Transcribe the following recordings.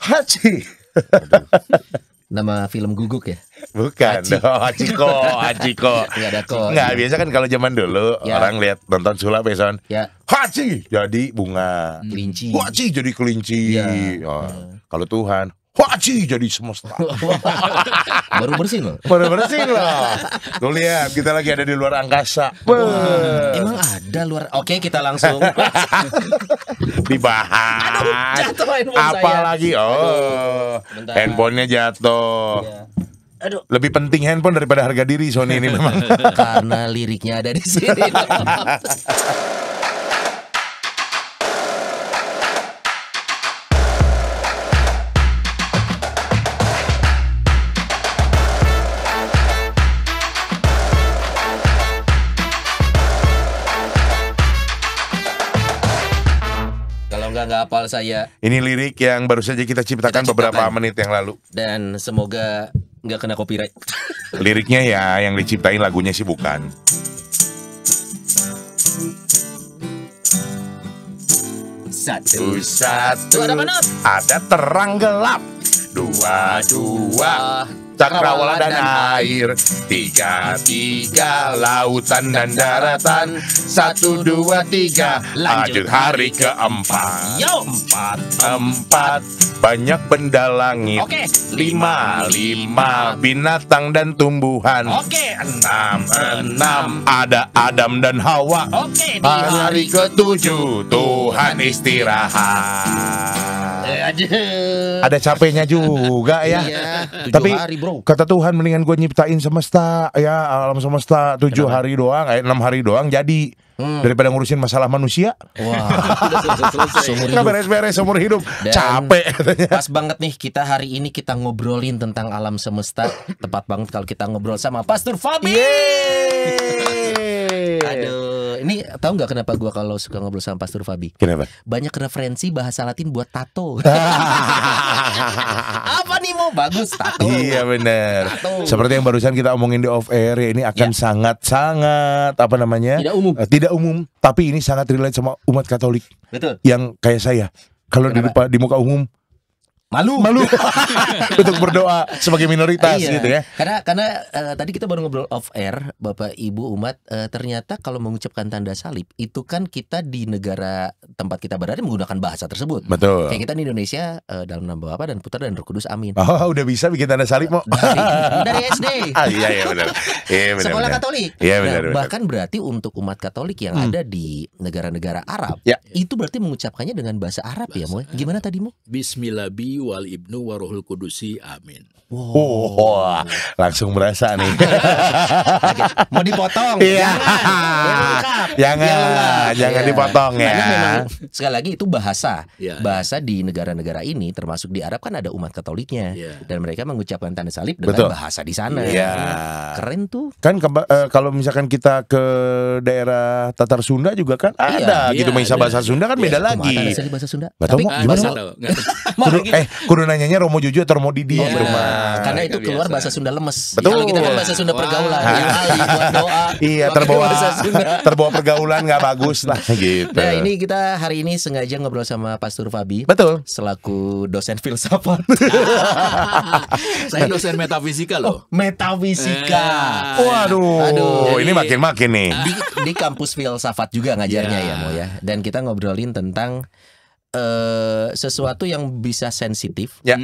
Haji. Nama film Guguk ya? Bukan, Hachiko. Nggak ada ko. Nggak, biasa kan kalau zaman dulu Ya. orang lihat nonton sulap beson. Ya. Haji jadi bunga. Kelinci. Haji jadi kelinci. Ya. Oh, kalau Tuhan, Haji jadi semesta. Baru bersin loh. Baru bersih loh. Tuh lihat, kita lagi ada di luar angkasa. Emang ada luar. Oke, kita langsung Dibahas. jatuh handphone Apalagi Bentar. handphonenya jatuh. Ya. Aduh, Lebih penting handphone daripada harga diri Sony ini memang. karena liriknya ada di sini. Kalau nggak hafal saya, Ini lirik yang baru saja kita ciptakan Kita beberapa ciptakan. menit yang lalu. dan semoga nggak kena copyright. Liriknya ya yang diciptain, lagunya sih bukan. Satu. Satu Ada mana? ada terang gelap. Dua cakrawala dan air. Tiga lautan dan daratan. 1, 2, 3 lanjut hari keempat. Yo. Empat banyak benda langit. Oke. Lima binatang dan tumbuhan. Oke. Enam ada Adam dan Hawa. Oke. Di Hari ke-7 Tuhan istirahat. Ada capeknya juga ya. Iya, 7 Tapi hari, bro. kata Tuhan mendingan gue nyiptain semesta ya, alam semesta 7 hari doang, 6 hari doang jadi. Daripada ngurusin masalah manusia. Wah. Seumur Nggak hidup. beres-beres seumur hidup. Dan Capek katanya. Pas banget nih kita hari ini kita ngobrolin tentang alam semesta. Tepat banget kalau kita ngobrol sama Pastor Fabi. Aduh, ini tahu nggak kenapa gua kalau suka ngobrol sama Pastor Fabi? Kenapa? Banyak referensi bahasa Latin buat tato. Apa nih mau bagus tato? Iya benar. Tato. Seperti yang barusan kita omongin di off air ya, ini akan sangat-sangat apa namanya? Tidak umum. Tidak umum, tapi ini sangat relate sama umat Katolik Betul. yang kayak saya. Kalau di muka umum Malu. untuk berdoa sebagai minoritas Iya. gitu ya. Karena tadi kita baru ngobrol off air, Bapak Ibu umat, ternyata kalau mengucapkan tanda salib itu kan kita di negara tempat kita berada menggunakan bahasa tersebut. Betul. Kayak kita di Indonesia dalam nama Bapa dan Putra dan Roh Kudus, amin. Oh, udah bisa bikin tanda salib mau. Dari SD. Iya benar. Iya benar. Sekolah benar. Katolik. Iya Nah, benar. benar. bahkan berarti untuk umat Katolik yang ada di negara-negara Arab, Ya. itu berarti mengucapkannya dengan bahasa Arab ya, Moy? Gimana tadi, Mo? Bismillahi wal ibnu warohul kudusi amin. Wah, langsung berasa nih. Mau dipotong? Iya. Jangan. Jangan Iya. dipotong ya. Karena memang sekali lagi itu bahasa. Iya, Bahasa di negara-negara ini termasuk di Arab kan ada umat Katoliknya. Iya. Dan mereka mengucapkan tanda salib dengan Betul. bahasa di sana. Iya. Keren tuh. Kan kalau misalkan kita ke daerah Tatar Sunda juga kan ada Iya, gitu, Maisa ada. bahasa Sunda kan beda Kumaha lagi. tanda salib bahasa Sunda. Nggak tahu, Tapi Mo. Gimana, Bahasa Mo? tahu. Kudu nanyanya Romo Juju atau Romo Didi Iya. gitu mah. karena itu Biasa. keluar bahasa Sunda lemes. Betul. Kalau kita kan bahasa Sunda Wah. pergaulan. Yang ahli buat doa. Iya, pakai bahasa Sunda. terbawa pergaulan nggak bagus lah gitu. Nah, ini kita hari ini sengaja ngobrol sama Pastor Fabi Betul. selaku dosen filsafat. Saya dosen metafisika loh. Metafisika. Waduh, Aduh. ini makin-makin nih. Di kampus filsafat juga ngajarnya ya, Mo ya. Dan kita ngobrolin tentang sesuatu yang bisa sensitif Ya.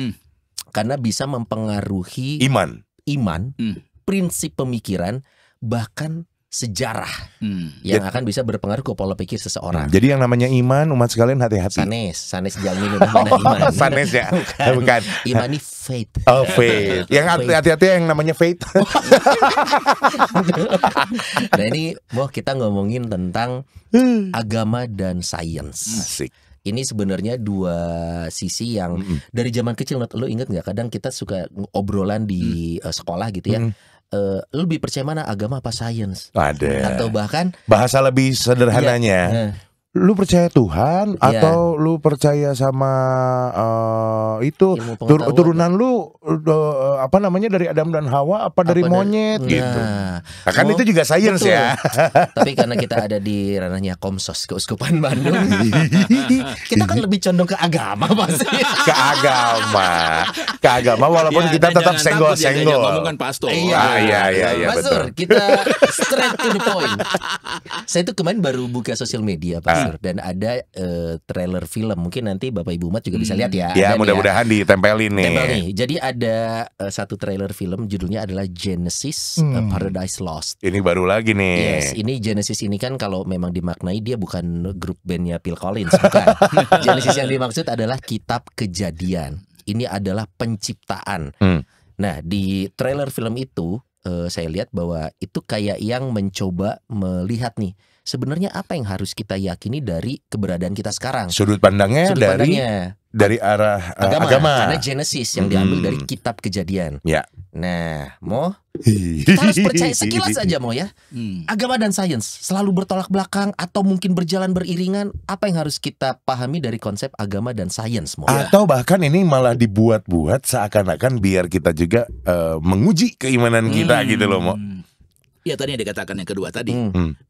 karena bisa mempengaruhi Iman. iman, Hmm. prinsip pemikiran, bahkan sejarah Hmm. yang akan bisa berpengaruh ke pola pikir seseorang. Jadi yang namanya iman, umat sekalian hati-hati. Sanes jalmin udah mana iman. Sanes ya? Bukan. Imani faith. Oh, faith. Yang hati-hati yang namanya faith. Nah ini, Boh, kita ngomongin tentang agama dan sains. Asik. Ini sebenarnya dua sisi yang dari zaman kecil, lo inget nggak? Kadang kita suka obrolan di sekolah gitu ya. Lo lebih percaya mana, agama apa sains? Ada. Atau bahkan Bahasa lebih sederhananya. Lu percaya Tuhan Iya. atau lu percaya sama itu Ilmu pengetahuan. turunan lu apa namanya dari Adam dan Hawa apa dari monyet gitu. Nah, Nah, kan itu juga sains betul. ya. Tapi karena kita ada di ranahnya Komsos Keuskupan Bandung, kita kan lebih condong ke agama pasti. Ke agama walaupun Ya, kita dan tetap jangan takut ya, senggol-senggol. jangan ngomongkan pastor. Iya, Mas betul. Sur, kita straight to the point. Saya tuh kemarin baru buka sosial media, Pak Sur, dan ada trailer film. Mungkin nanti Bapak Ibu Umat juga bisa lihat ya. Ya Ada nih mudah-mudahan ditempelin nih. Tempel nih. Jadi ada satu trailer film judulnya adalah Genesis Paradise Lost. Ini baru lagi nih. Yes, ini Genesis ini kan kalau memang dimaknai dia bukan grup bandnya Phil Collins, bukan. Genesis yang dimaksud adalah kitab kejadian. Ini adalah penciptaan. Nah, di trailer film itu saya lihat bahwa itu kayak yang mencoba melihat nih sebenarnya apa yang harus kita yakini dari keberadaan kita sekarang. Sudut pandangnya Sudut pandangnya dari arah agama. agama. Karena Genesis yang diambil dari kitab kejadian. Ya. Nah, kita harus percaya sekilas aja ya. Agama dan sains selalu bertolak belakang atau mungkin berjalan beriringan. Apa yang harus kita pahami dari konsep agama dan sains Atau bahkan ini malah dibuat-buat seakan-akan biar kita juga menguji keimanan kita gitu loh, Mo. Ya tadi yang dikatakan yang kedua tadi,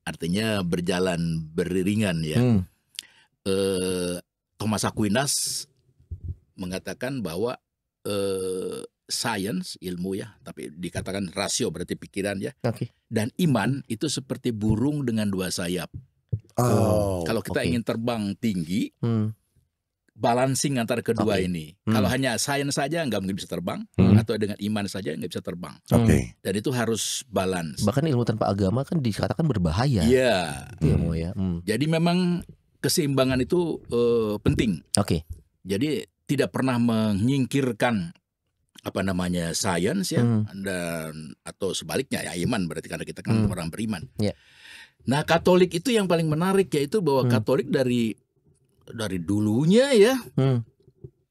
artinya berjalan beriringan ya. Thomas Aquinas mengatakan bahwa sains, ilmu ya, tapi dikatakan rasio berarti pikiran ya. Dan iman itu seperti burung dengan dua sayap. Kalau kita ingin terbang tinggi, balancing antara kedua ini. Kalau hanya sains saja nggak mungkin bisa terbang, atau dengan iman saja nggak bisa terbang. Dan itu harus balance. Bahkan ilmu tanpa agama kan dikatakan berbahaya. Iya. Jadi memang keseimbangan itu penting. Jadi tidak pernah menyingkirkan apa namanya sains ya, dan atau sebaliknya ya iman, berarti karena kita kan orang beriman. Nah, Katolik itu yang paling menarik, yaitu bahwa Katolik dari dulunya ya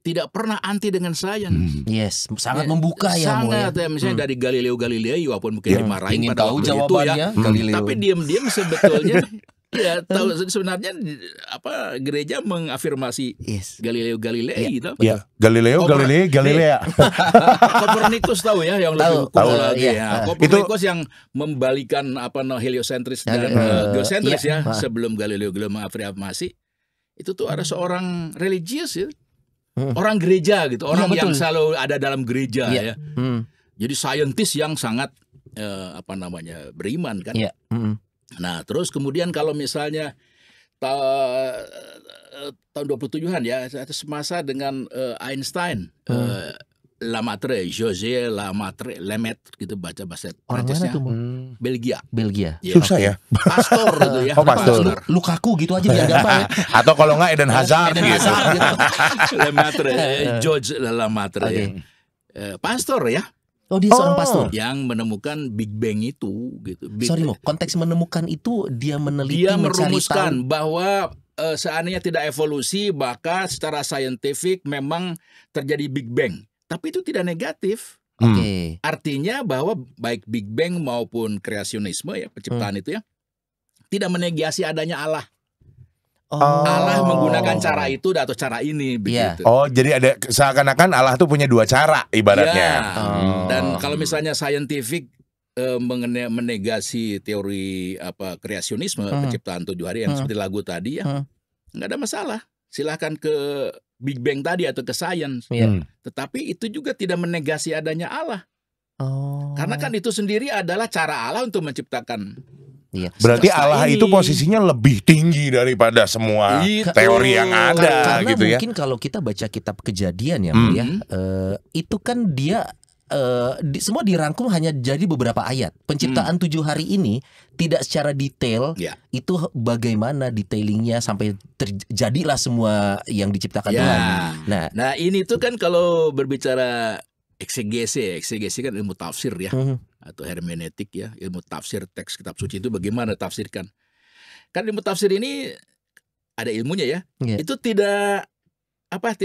tidak pernah anti dengan sains. Yes, sangat membuka ya. Sangat ya, misalnya dari Galileo Galilei walaupun mungkin dimarahin ingin pada tahu waktu jawabannya itu ya, Galileo. tapi diam-diam sebetulnya ya tahu sebenarnya apa gereja mengafirmasi Galileo Galilei gitu. Ya, Galileo Galilea. Kopernikus tahu ya yang lebih tahu lagi ya. ya. Kopernikus yang membalikan apa heliosentris dan geosentris ya, sebelum Galileo mengafirmasi. Itu tuh ada seorang religius ya. Orang gereja gitu, orang yang selalu ada dalam gereja ya. Jadi saintis yang sangat apa namanya beriman kan. Nah, terus kemudian kalau misalnya tahun 27-an ya, semasa dengan Einstein, José Lemaitre gitu baca bahasa Prancisnya. Belgia. Ya, Susah ya. Pastor gitu ya. Pastor. Lukaku gitu aja biar gampang. Atau kalau nggak Eden Hazard gitu. Lemaitre, George Lemaitre ya. Pastor ya. Oh, dia seorang pastor yang menemukan Big Bang itu gitu. Konteks menemukan itu dia meneliti, dia merumuskan bahwa seandainya tidak evolusi, maka secara saintifik memang terjadi Big Bang. Tapi itu tidak negatif. Artinya bahwa baik Big Bang maupun kreasionisme ya, penciptaan itu ya, tidak menegasi adanya Allah. Allah menggunakan cara itu atau cara ini begitu. Oh, jadi ada seakan-akan Allah tuh punya dua cara ibaratnya. Dan kalau misalnya saintifik menegasi teori apa kreasionisme, penciptaan 7 hari yang seperti lagu tadi ya, nggak ada masalah. Silahkan ke Big Bang tadi atau ke sains. Tetapi itu juga tidak menegasi adanya Allah. Karena kan itu sendiri adalah cara Allah untuk menciptakan. Berarti Allah itu posisinya lebih tinggi daripada semua teori yang ada karena gitu ya. Mungkin kalau kita baca kitab Kejadian ya, itu kan dia semua dirangkum hanya jadi beberapa ayat. Penciptaan 7 hari ini tidak secara detail itu bagaimana detailingnya sampai terjadilah semua yang diciptakan Tuhan. Nah ini tuh kan kalau berbicara eksegesi kan ilmu tafsir ya, atau hermeneutik ya, ilmu tafsir teks kitab suci itu bagaimana tafsirkan. Kan ilmu tafsir ini ada ilmunya ya. Itu tidak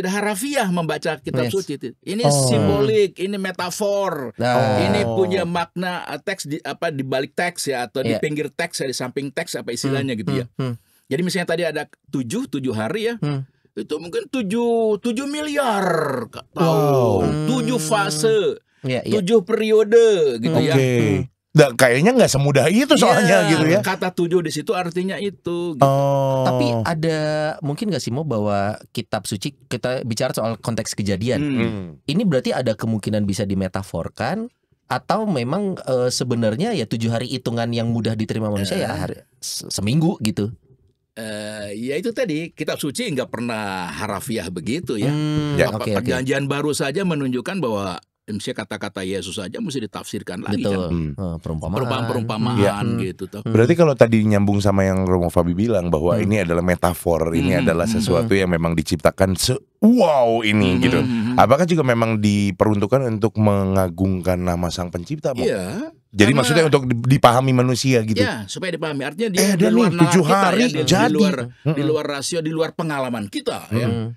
harafiah membaca kitab suci itu. Ini simbolik, ini metafor. Ini punya makna teks di balik teks ya, atau di pinggir teks ya, di samping teks apa istilahnya gitu ya. Jadi misalnya tadi ada 7 hari ya. Itu mungkin 7 miliar tahun, 7 fase, 7 periode gitu ya. Kayaknya nggak semudah itu soalnya gitu ya. Kata 7 di situ artinya itu. Gitu. Tapi ada mungkin nggak sih Mo bahwa kitab suci, kita bicara soal konteks kejadian. Ini berarti ada kemungkinan bisa dimetaforkan atau memang sebenarnya ya 7 hari hitungan yang mudah diterima manusia ya seminggu gitu. Ya itu tadi kitab suci nggak pernah harafiah begitu ya. Perjanjian baru saja menunjukkan bahwa kata-kata Yesus saja mesti ditafsirkan lagi. Betul. Kan. Perumpamaan gitu. Berarti kalau tadi nyambung sama yang Romo Fabi bilang bahwa ini adalah metafor, ini adalah sesuatu yang memang diciptakan wow ini gitu. Apakah juga memang diperuntukkan untuk mengagungkan nama Sang Pencipta? Iya. Jadi maksudnya untuk dipahami manusia gitu. Ya, supaya dipahami. Artinya dia di luar 7 hari kita, ya, di luar rasio, di luar pengalaman kita ya.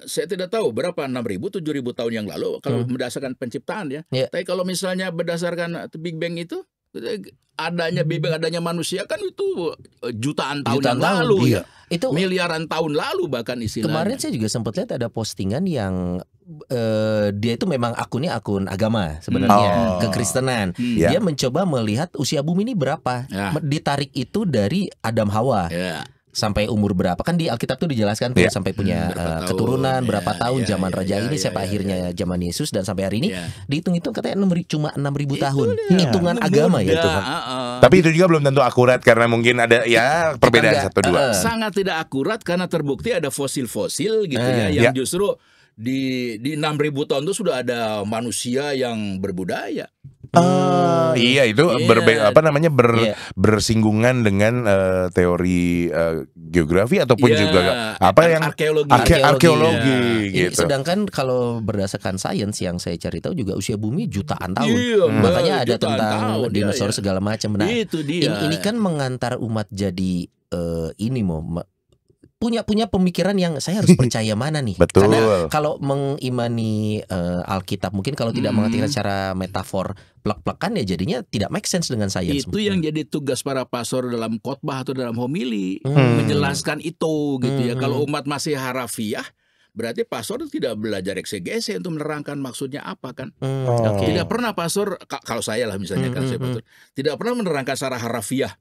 Saya tidak tahu berapa 6.000, 7.000 tahun yang lalu kalau berdasarkan penciptaan ya. Tapi kalau misalnya berdasarkan Big Bang itu adanya Big Bang, adanya manusia kan itu jutaan tahun yang lalu ya. Itu miliaran tahun lalu bahkan istilahnya. Kemarin saya juga sempat lihat ada postingan yang dia itu memang akunnya akun agama sebenarnya, kekristenan. Dia mencoba melihat usia bumi ini berapa. Ditarik itu dari Adam Hawa. Sampai umur berapa, kan di Alkitab tuh dijelaskan tuh sampai punya keturunan berapa tahun, zaman raja ini sampai akhirnya zaman Yesus, dan sampai hari ini dihitung-hitung katanya cuma 6.000 tahun. Hitungan agama ya Tuhan. Tapi itu juga belum tentu akurat karena mungkin ada ya perbedaan 1-2. Sangat tidak akurat karena terbukti ada fosil-fosil gitu ya yang justru di 6.000 tahun itu sudah ada manusia yang berbudaya. Iya itu bersinggungan dengan teori geografi ataupun juga yang arkeologi gitu. Sedangkan kalau berdasarkan sains yang saya cari tahu juga usia bumi jutaan tahun. Makanya ada tentang dinosaurus segala macam. Nah, ini kan mengantar umat jadi punya pemikiran yang saya harus percaya mana nih. Betul. Karena kalau mengimani Alkitab mungkin kalau tidak mengerti secara metafor plek-plekan ya jadinya tidak make sense dengan sains. Itu yang jadi tugas para pastor dalam khotbah atau dalam homili, menjelaskan itu gitu ya. Kalau umat masih harafiah, berarti pastor tidak belajar eksegese untuk menerangkan maksudnya apa kan. Tidak pernah pastor, kalau saya lah misalnya kan saya pastor, tidak pernah menerangkan secara harafiah.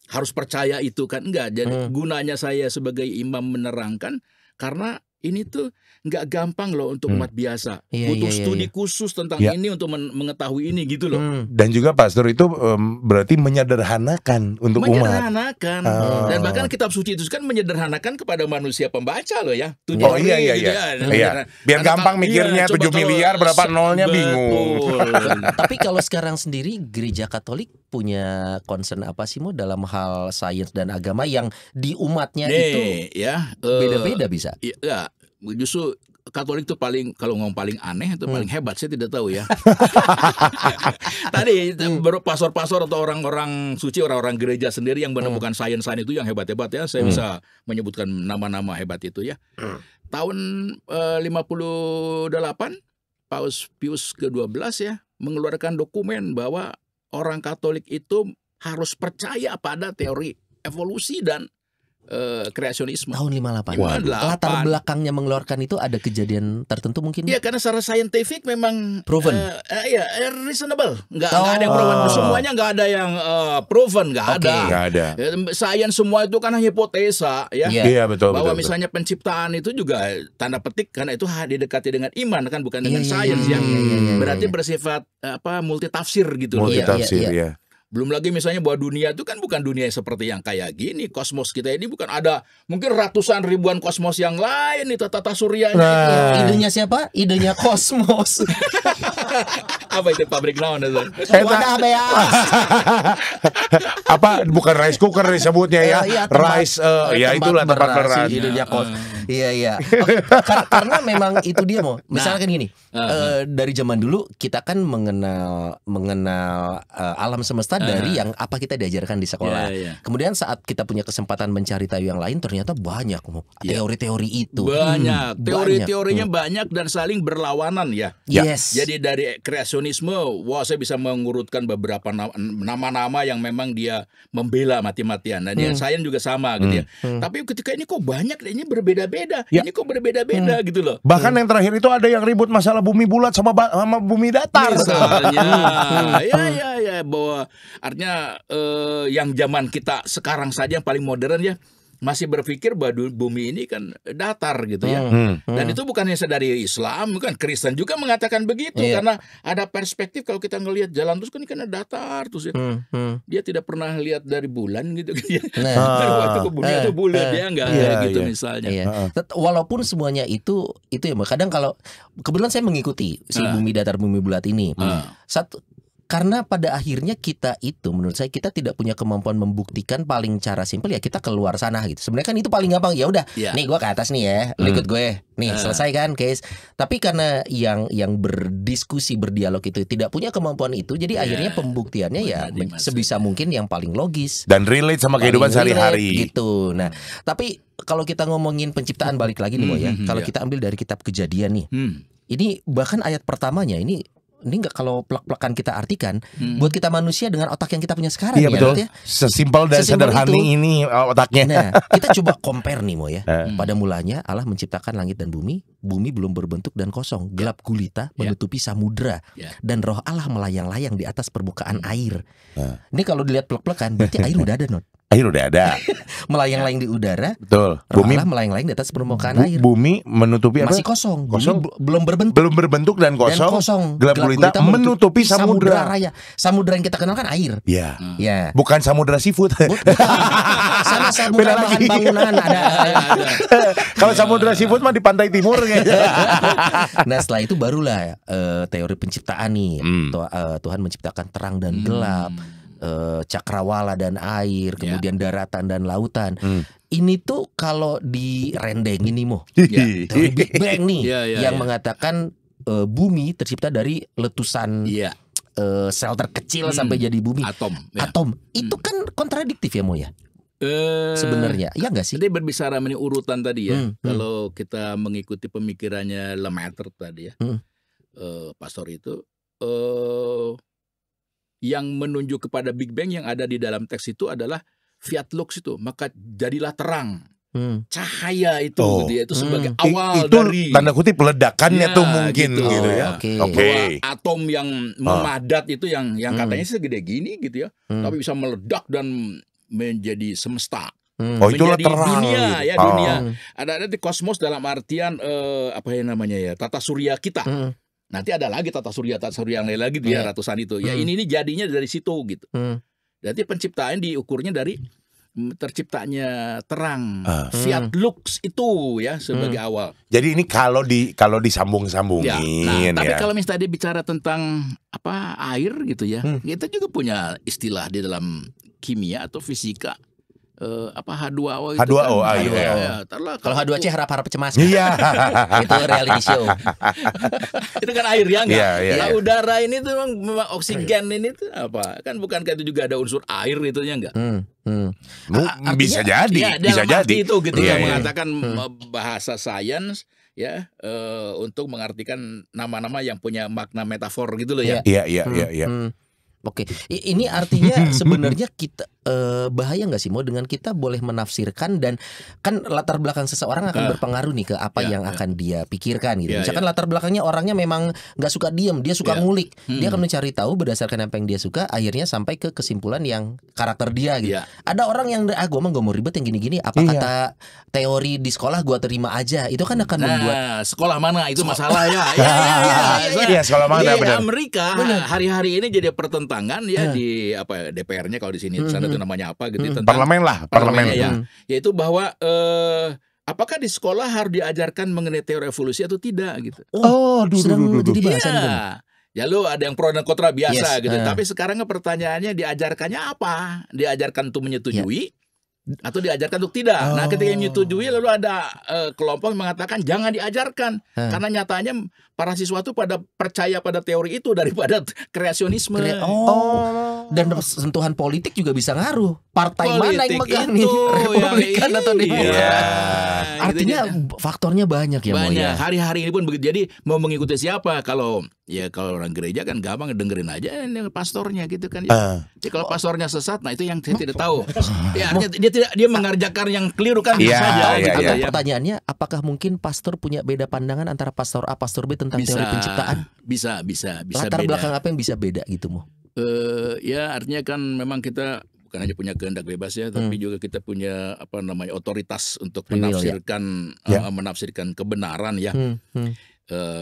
Harus percaya itu kan, enggak. Jadi gunanya saya sebagai imam menerangkan karena ini tuh nggak gampang loh untuk umat biasa. Butuh studi khusus tentang ini untuk mengetahui ini gitu loh. Dan juga pastor itu berarti menyederhanakan untuk umat. Menyederhanakan. Dan bahkan kitab suci itu kan menyederhanakan kepada manusia pembaca loh ya. Iya. Biar gampang mikirnya 7 miliar berapa nolnya bingung. Tapi kalau sekarang sendiri gereja Katolik punya concern apa sih Mo dalam hal sains dan agama yang di umatnya itu beda-beda bisa? Iya. Justru Katolik itu paling, kalau ngomong paling aneh itu paling hebat, saya tidak tahu ya. Tadi pastor-pastor atau orang-orang suci, orang-orang gereja sendiri yang menemukan sains itu yang hebat-hebat ya. Saya bisa menyebutkan nama-nama hebat itu ya. Tahun 58 Paus Pius ke-12 ya mengeluarkan dokumen bahwa orang Katolik itu harus percaya pada teori evolusi dan kreasionisme. Tahun 58. Latar belakangnya mengeluarkan itu ada kejadian tertentu mungkin? Iya, karena secara saintifik memang proven. Reasonable. Nggak ada yang proven. Semuanya nggak ada yang proven, nggak ada. Nggak ada. Sains semua itu kan hipotesa ya. Iya, betul. Bahwa misalnya penciptaan itu juga tanda petik karena itu didekati dengan iman kan, bukan dengan sains ya. Berarti bersifat multitafsir gitu. Multitafsir ya. Belum lagi misalnya bahwa dunia itu kan bukan dunia seperti yang kayak gini. Kosmos kita ini bukan ada mungkin ratusan ribuan kosmos yang lain itu tata suryanya. Idenya siapa? Idenya kosmos. Apa itu pabrik naon itu? Wadah beas. Apa bukan rice cooker disebutnya ya? Rice itulah tempat berasi. Idenya kosmos. Iya. Karena memang itu dia mau. Misalkan gini, dari zaman dulu kita kan mengenal alam semesta dari yang apa kita diajarkan di sekolah. Kemudian saat kita punya kesempatan mencari tahu yang lain, ternyata banyak teori-teori itu. Banyak. Teori-teorinya banyak dan saling berlawanan ya. Yes. Jadi dari kreasionisme, saya bisa mengurutkan beberapa nama-nama yang memang dia membela mati-matian. Dan yang sains juga sama gitu ya. Tapi ketika ini kok banyak, ini berbeda-beda. Ini kok berbeda-beda gitu loh. Bahkan yang terakhir itu ada yang ribut masalah bumi bulat sama bumi datar. Misalnya, ya bahwa artinya yang zaman kita sekarang saja yang paling modern ya, masih berpikir bahwa bumi ini kan datar gitu ya. Dan itu bukan hanya dari Islam, kan Kristen juga mengatakan begitu. Karena ada perspektif kalau kita ngelihat jalan terus kan datar terus ya. Dia tidak pernah lihat dari bulan gitu kan ya. Waktu ke bumi itu bulan dia enggak gitu misalnya. Walaupun semuanya itu ya, kadang kalau kebetulan saya mengikuti si bumi datar bumi bulat ini. Karena pada akhirnya kita itu, menurut saya kita tidak punya kemampuan membuktikan. Paling cara simpel ya kita keluar sana gitu. Sebenarnya kan itu paling gampang. Ya udah, nih gue ke atas nih ya, lu ikut gue. Nih selesai kan case. Tapi karena yang berdiskusi berdialog itu tidak punya kemampuan itu, jadi akhirnya pembuktiannya sebisa mungkin yang paling logis dan relate sama kehidupan sehari-hari gitu. Nah, tapi kalau kita ngomongin penciptaan balik lagi nih Mo ya. Kalau kita ambil dari kitab Kejadian nih. Ini bahkan ayat pertamanya ini nggak, kalau plek-plekan kita artikan buat kita manusia dengan otak yang kita punya sekarang. Iya betul. Sesimpel dan sederhana ini otaknya. Nah, kita coba compare nih Mo ya. Pada mulanya Allah menciptakan langit dan bumi. Bumi belum berbentuk dan kosong, gelap gulita menutupi samudra, dan roh Allah melayang-layang di atas permukaan air. Ini kalau dilihat plek-plekan berarti air udah ada, Not. Air udah ada. Melayang-layang di udara. Betul. Bumi melayang-layang di atas permukaan air. Bumi menutupi apa? Masih kosong. Belum berbentuk. Belum berbentuk dan kosong. Gelap gulita menutupi samudra raya. Samudra yang kita kenal kan air. Iya. Bukan samudra seafood. Sama samudra bahan bangunan ada. Kalau samudra seafood mah di pantai timur kayaknya. Nah, setelah itu barulah teori penciptaan nih. Tuhan menciptakan terang dan gelap. Cakrawala dan air, kemudian daratan dan lautan. Ini tuh kalau direndengin nih Mo, teori Big Bang nih yang mengatakan bumi tercipta dari letusan sel terkecil sampai jadi bumi. Atom. Itu kan kontradiktif ya Mo ya. Sebenarnya, ya nggak sih? Jadi berbicara mengenai urutan tadi ya. Kalau kita mengikuti pemikirannya Lemaitre tadi ya, pastor itu. Yang menunjuk kepada Big Bang yang ada di dalam teks itu adalah fiat lux itu, maka jadilah terang. Cahaya itu gitu ya, itu sebagai awal itu dari tanda kutip ledakannya tuh mungkin gitu ya. Bahwa atom yang memadat itu yang katanya segede gini gitu ya, tapi bisa meledak dan menjadi semesta. Itulah menjadi terang dunia gitu. ya dunia. Ada di kosmos dalam artian apa yang namanya ya, tata surya kita. Nanti ada lagi tata surya yang lain lagi dia ratusan itu. Ya ini jadinya dari situ gitu. Berarti penciptaan diukurnya dari terciptanya terang. Fiat lux itu ya sebagai awal. Jadi ini kalau disambung-sambungin. Tapi kalau misalnya dia bicara tentang apa air gitu ya, kita juga punya istilah di dalam kimia atau fisika. H2O itu H2O, kan, iya. Kalau H2C harap-harap cemas. Iya. Itu reality show. Itu kan air ya enggak? Iya. Udara ini tuh memang oksigen ini tuh apa? Kan bukankah itu juga ada unsur air itu ya enggak? Bisa jadi, bisa jadi itu gitu yang mengatakan bahasa sains ya untuk mengartikan nama-nama yang punya makna metafor gitu loh ya. Iya. Oke, ini artinya sebenarnya kita bahaya nggak sih Mo dengan kita boleh menafsirkan, dan kan latar belakang seseorang akan berpengaruh nih ke apa yang akan dia pikirkan gitu. Misalkan latar belakangnya orangnya memang nggak suka diem, dia suka ngulik, dia akan mencari tahu berdasarkan apa yang dia suka, akhirnya sampai ke kesimpulan yang karakter dia gitu. Ada orang yang gue mah gak mau ribet yang gini-gini, apa kata teori di sekolah gue terima aja, itu kan akan membuat sekolah mana itu masalah ya. Iya, sekolah mana di Amerika hari-hari ini jadi pertentangan ya di apa DPR-nya kalau di sini sana itu namanya apa gitu tentang parlemen ya. Yaitu bahwa apakah di sekolah harus diajarkan mengenai teori evolusi atau tidak gitu. Sedang jadi bahasan gitu. Ya lo ada yang pro dan kontra biasa gitu. Tapi sekarang pertanyaannya diajarkannya apa? Diajarkan untuk menyetujui atau diajarkan untuk tidak. Nah, ketika menyetujui lalu ada kelompok yang mengatakan jangan diajarkan karena nyatanya para siswa itu pada percaya pada teori itu daripada kreasionisme. Dan sentuhan politik juga bisa ngaruh. Partai mana yang megang nih? Republikan atau Demokrat? Artinya faktornya banyak ya. Banyak. Hari-hari ini pun begitu. Jadi mau mengikuti siapa? Kalau orang gereja kan gampang dengerin aja pastornya gitu kan. Jadi kalau pastornya sesat, nah itu yang saya tidak tahu. Ya, dia mengerjakan yang keliru kan bisa saja. Pertanyaannya, apakah mungkin pastor punya beda pandangan antara pastor A, pastor B tentang teori penciptaan? Bisa Latar beda. belakang apa yang bisa beda gitu, Mo? Ya artinya kan memang kita bukan hanya punya kehendak bebas ya, tapi juga kita punya otoritas untuk menafsirkan kebenaran ya.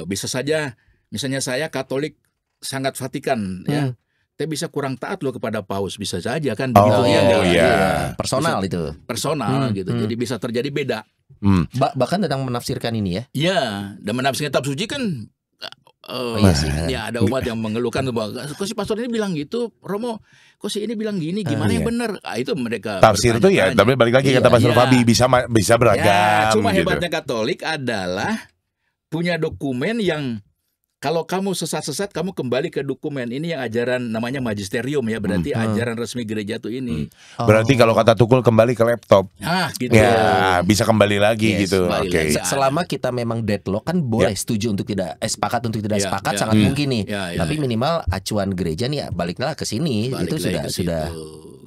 Bisa saja, misalnya saya Katolik sangat Vatikan ya. Tapi bisa kurang taat loh kepada Paus, bisa saja kan begitu Personal bisa, itu. Personal gitu. Jadi bisa terjadi beda. Bahkan tentang menafsirkan ini ya. Iya, dan menafsirkan kitab suci kan ya ada umat yang mengeluhkan bahwa kok si pastor ini bilang gitu, Romo, kok si ini bilang gini, gimana yang benar? Itu mereka tafsir itu ya, tapi balik lagi kata Pastor Fabi bisa beragam. Cuma gitu. Hebatnya Katolik adalah punya dokumen yang kalau kamu sesat-sesat, kamu kembali ke dokumen ini yang ajaran namanya magisterium ya, berarti ajaran resmi gereja tuh ini. Berarti kalau kata Tukul kembali ke laptop, gitu. Ya bisa kembali lagi gitu. Oke. Selama kita memang deadlock kan boleh setuju untuk tidak sepakat untuk tidak sepakat sangat mungkin nih. Tapi minimal acuan gereja nih baliklah ke sini, itu sudah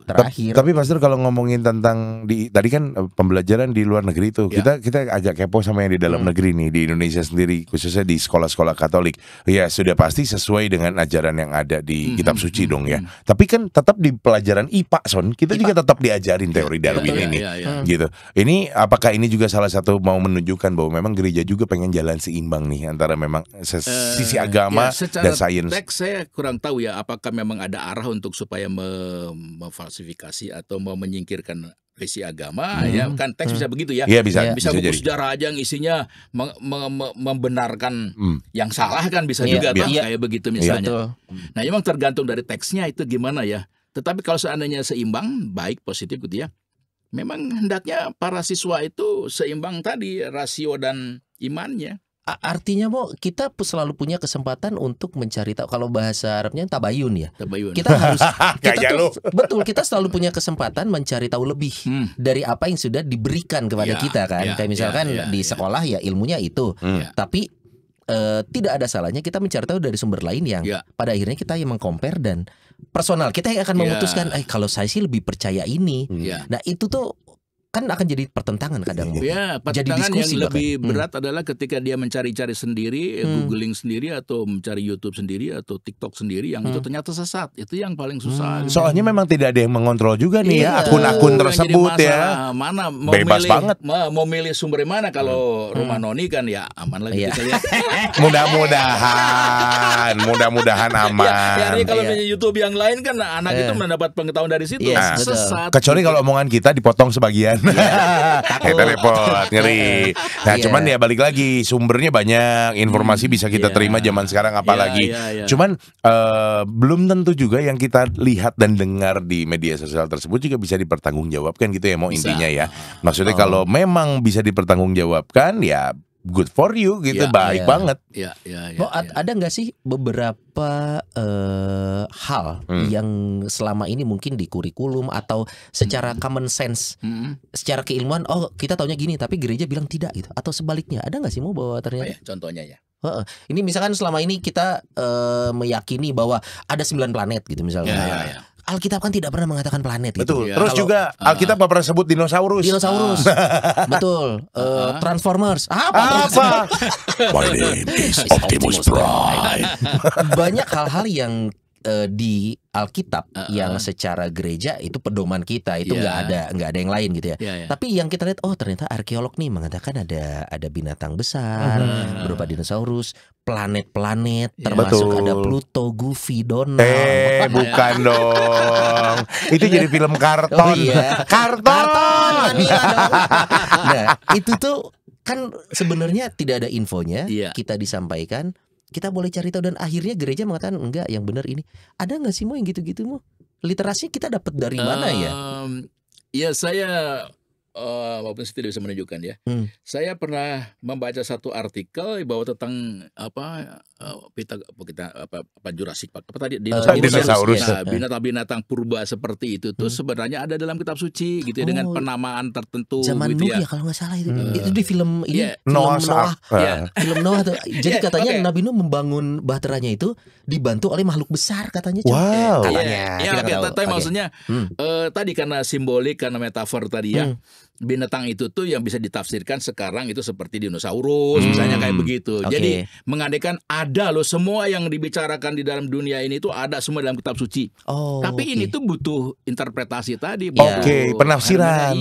terakhir. Tapi Pastor kalau ngomongin tentang tadi kan pembelajaran di luar negeri itu kita agak kepo sama yang di dalam negeri nih, di Indonesia sendiri khususnya di sekolah-sekolah Katolik. Ya sudah pasti sesuai dengan ajaran yang ada di kitab suci dong ya. Tapi kan tetap di pelajaran IPA kita juga tetap diajarin teori Darwin ini. Gitu. Ini apakah ini juga salah satu mau menunjukkan bahwa memang gereja juga pengen jalan seimbang nih antara memang sisi agama dan sains. Teks saya kurang tahu ya apakah memang ada arah untuk supaya memfalsifikasi atau mau menyingkirkan visi agama ya kan teks bisa begitu ya. Iya bisa buku jadi. sejarah aja yang isinya membenarkan yang salah kan bisa juga kayak begitu misalnya. Nah memang tergantung dari teksnya itu gimana ya. Tetapi kalau seandainya seimbang baik positif gitu ya. Memang hendaknya para siswa itu seimbang tadi rasio dan imannya. Artinya kita selalu punya kesempatan untuk mencari tahu. Kalau bahasa Arabnya tabayun ya. Kita harus kita selalu punya kesempatan mencari tahu lebih dari apa yang sudah diberikan kepada kita kan. Kayak misalkan di sekolah ya ilmunya itu. Tapi tidak ada salahnya kita mencari tahu dari sumber lain yang pada akhirnya kita yang meng-compare dan personal kita yang akan memutuskan kalau saya sih lebih percaya ini. Nah itu tuh kan akan jadi pertentangan kadang. Ya, pertentangan yang lebih berat adalah ketika dia mencari-cari sendiri, googling sendiri atau mencari YouTube sendiri atau TikTok sendiri yang itu ternyata sesat. Itu yang paling susah. Soalnya memang tidak ada yang mengontrol juga nih ya akun-akun tersebut ya. Mana mau bebas banget. Mau milih sumber mana kalau rumah noni kan ya aman lagi kita lihat. Mudah-mudahan aman. Ya, kalau YouTube yang lain kan anak itu mendapat pengetahuan dari situ. Sesat. Kecuali kalau omongan kita dipotong sebagian. Kita repot, ngeri. Nah cuman ya balik lagi sumbernya banyak, informasi bisa kita terima zaman sekarang apalagi. Cuman belum tentu juga yang kita lihat dan dengar di media sosial tersebut juga bisa dipertanggungjawabkan gitu ya intinya ya. Maksudnya kalau memang bisa dipertanggungjawabkan ya good for you gitu, baik banget. Ada nggak sih beberapa hal yang selama ini mungkin di kurikulum atau secara common sense, secara keilmuan, kita taunya gini, tapi gereja bilang tidak gitu, atau sebaliknya, ada nggak sih bahwa ternyata? Contohnya ya. Ini misalkan selama ini kita meyakini bahwa ada 9 planet gitu misalnya. Alkitab kan tidak pernah mengatakan planet. Betul. Gitu. Terus juga Alkitab gak pernah sebut dinosaurus. Betul. Transformers. Apa? My name is Optimus Prime. Banyak hal-hal yang di Alkitab yang secara gereja itu pedoman kita itu nggak ada yang lain gitu ya. Tapi yang kita lihat ternyata arkeolog nih mengatakan ada binatang besar berupa dinosaurus, planet-planet termasuk ada Pluto, Goofy, Donald. Bukan dong. Itu jadi film karton. Karton. Nah, itu tuh kan sebenarnya tidak ada infonya, kita disampaikan. Kita boleh cari tahu dan akhirnya gereja mengatakan enggak, yang benar ini. Ada nggak sih yang gitu-gitu Literasi kita dapat dari mana ya? Ya saya walaupun saya tidak bisa menunjukkan ya. Saya pernah membaca satu artikel bahwa tentang Jurassic Park tadi dinosaurus. Nah, binatang-binatang purba seperti itu tuh sebenarnya ada dalam kitab suci gitu ya, dengan penamaan tertentu zaman gitu Nuh ya kalau nggak salah itu di film ini Noah. Film Noah tuh. Jadi katanya Nabi Nuh membangun bahteranya itu dibantu oleh makhluk besar katanya. Wow. Katanya. Tapi maksudnya tadi karena simbolik, karena metafor tadi ya. Binatang itu tuh yang bisa ditafsirkan sekarang itu seperti dinosaurus misalnya kayak begitu. Jadi mengandaikan ada loh semua yang dibicarakan di dalam dunia ini tuh ada semua dalam kitab suci. Tapi ini tuh butuh interpretasi tadi. Penafsiran.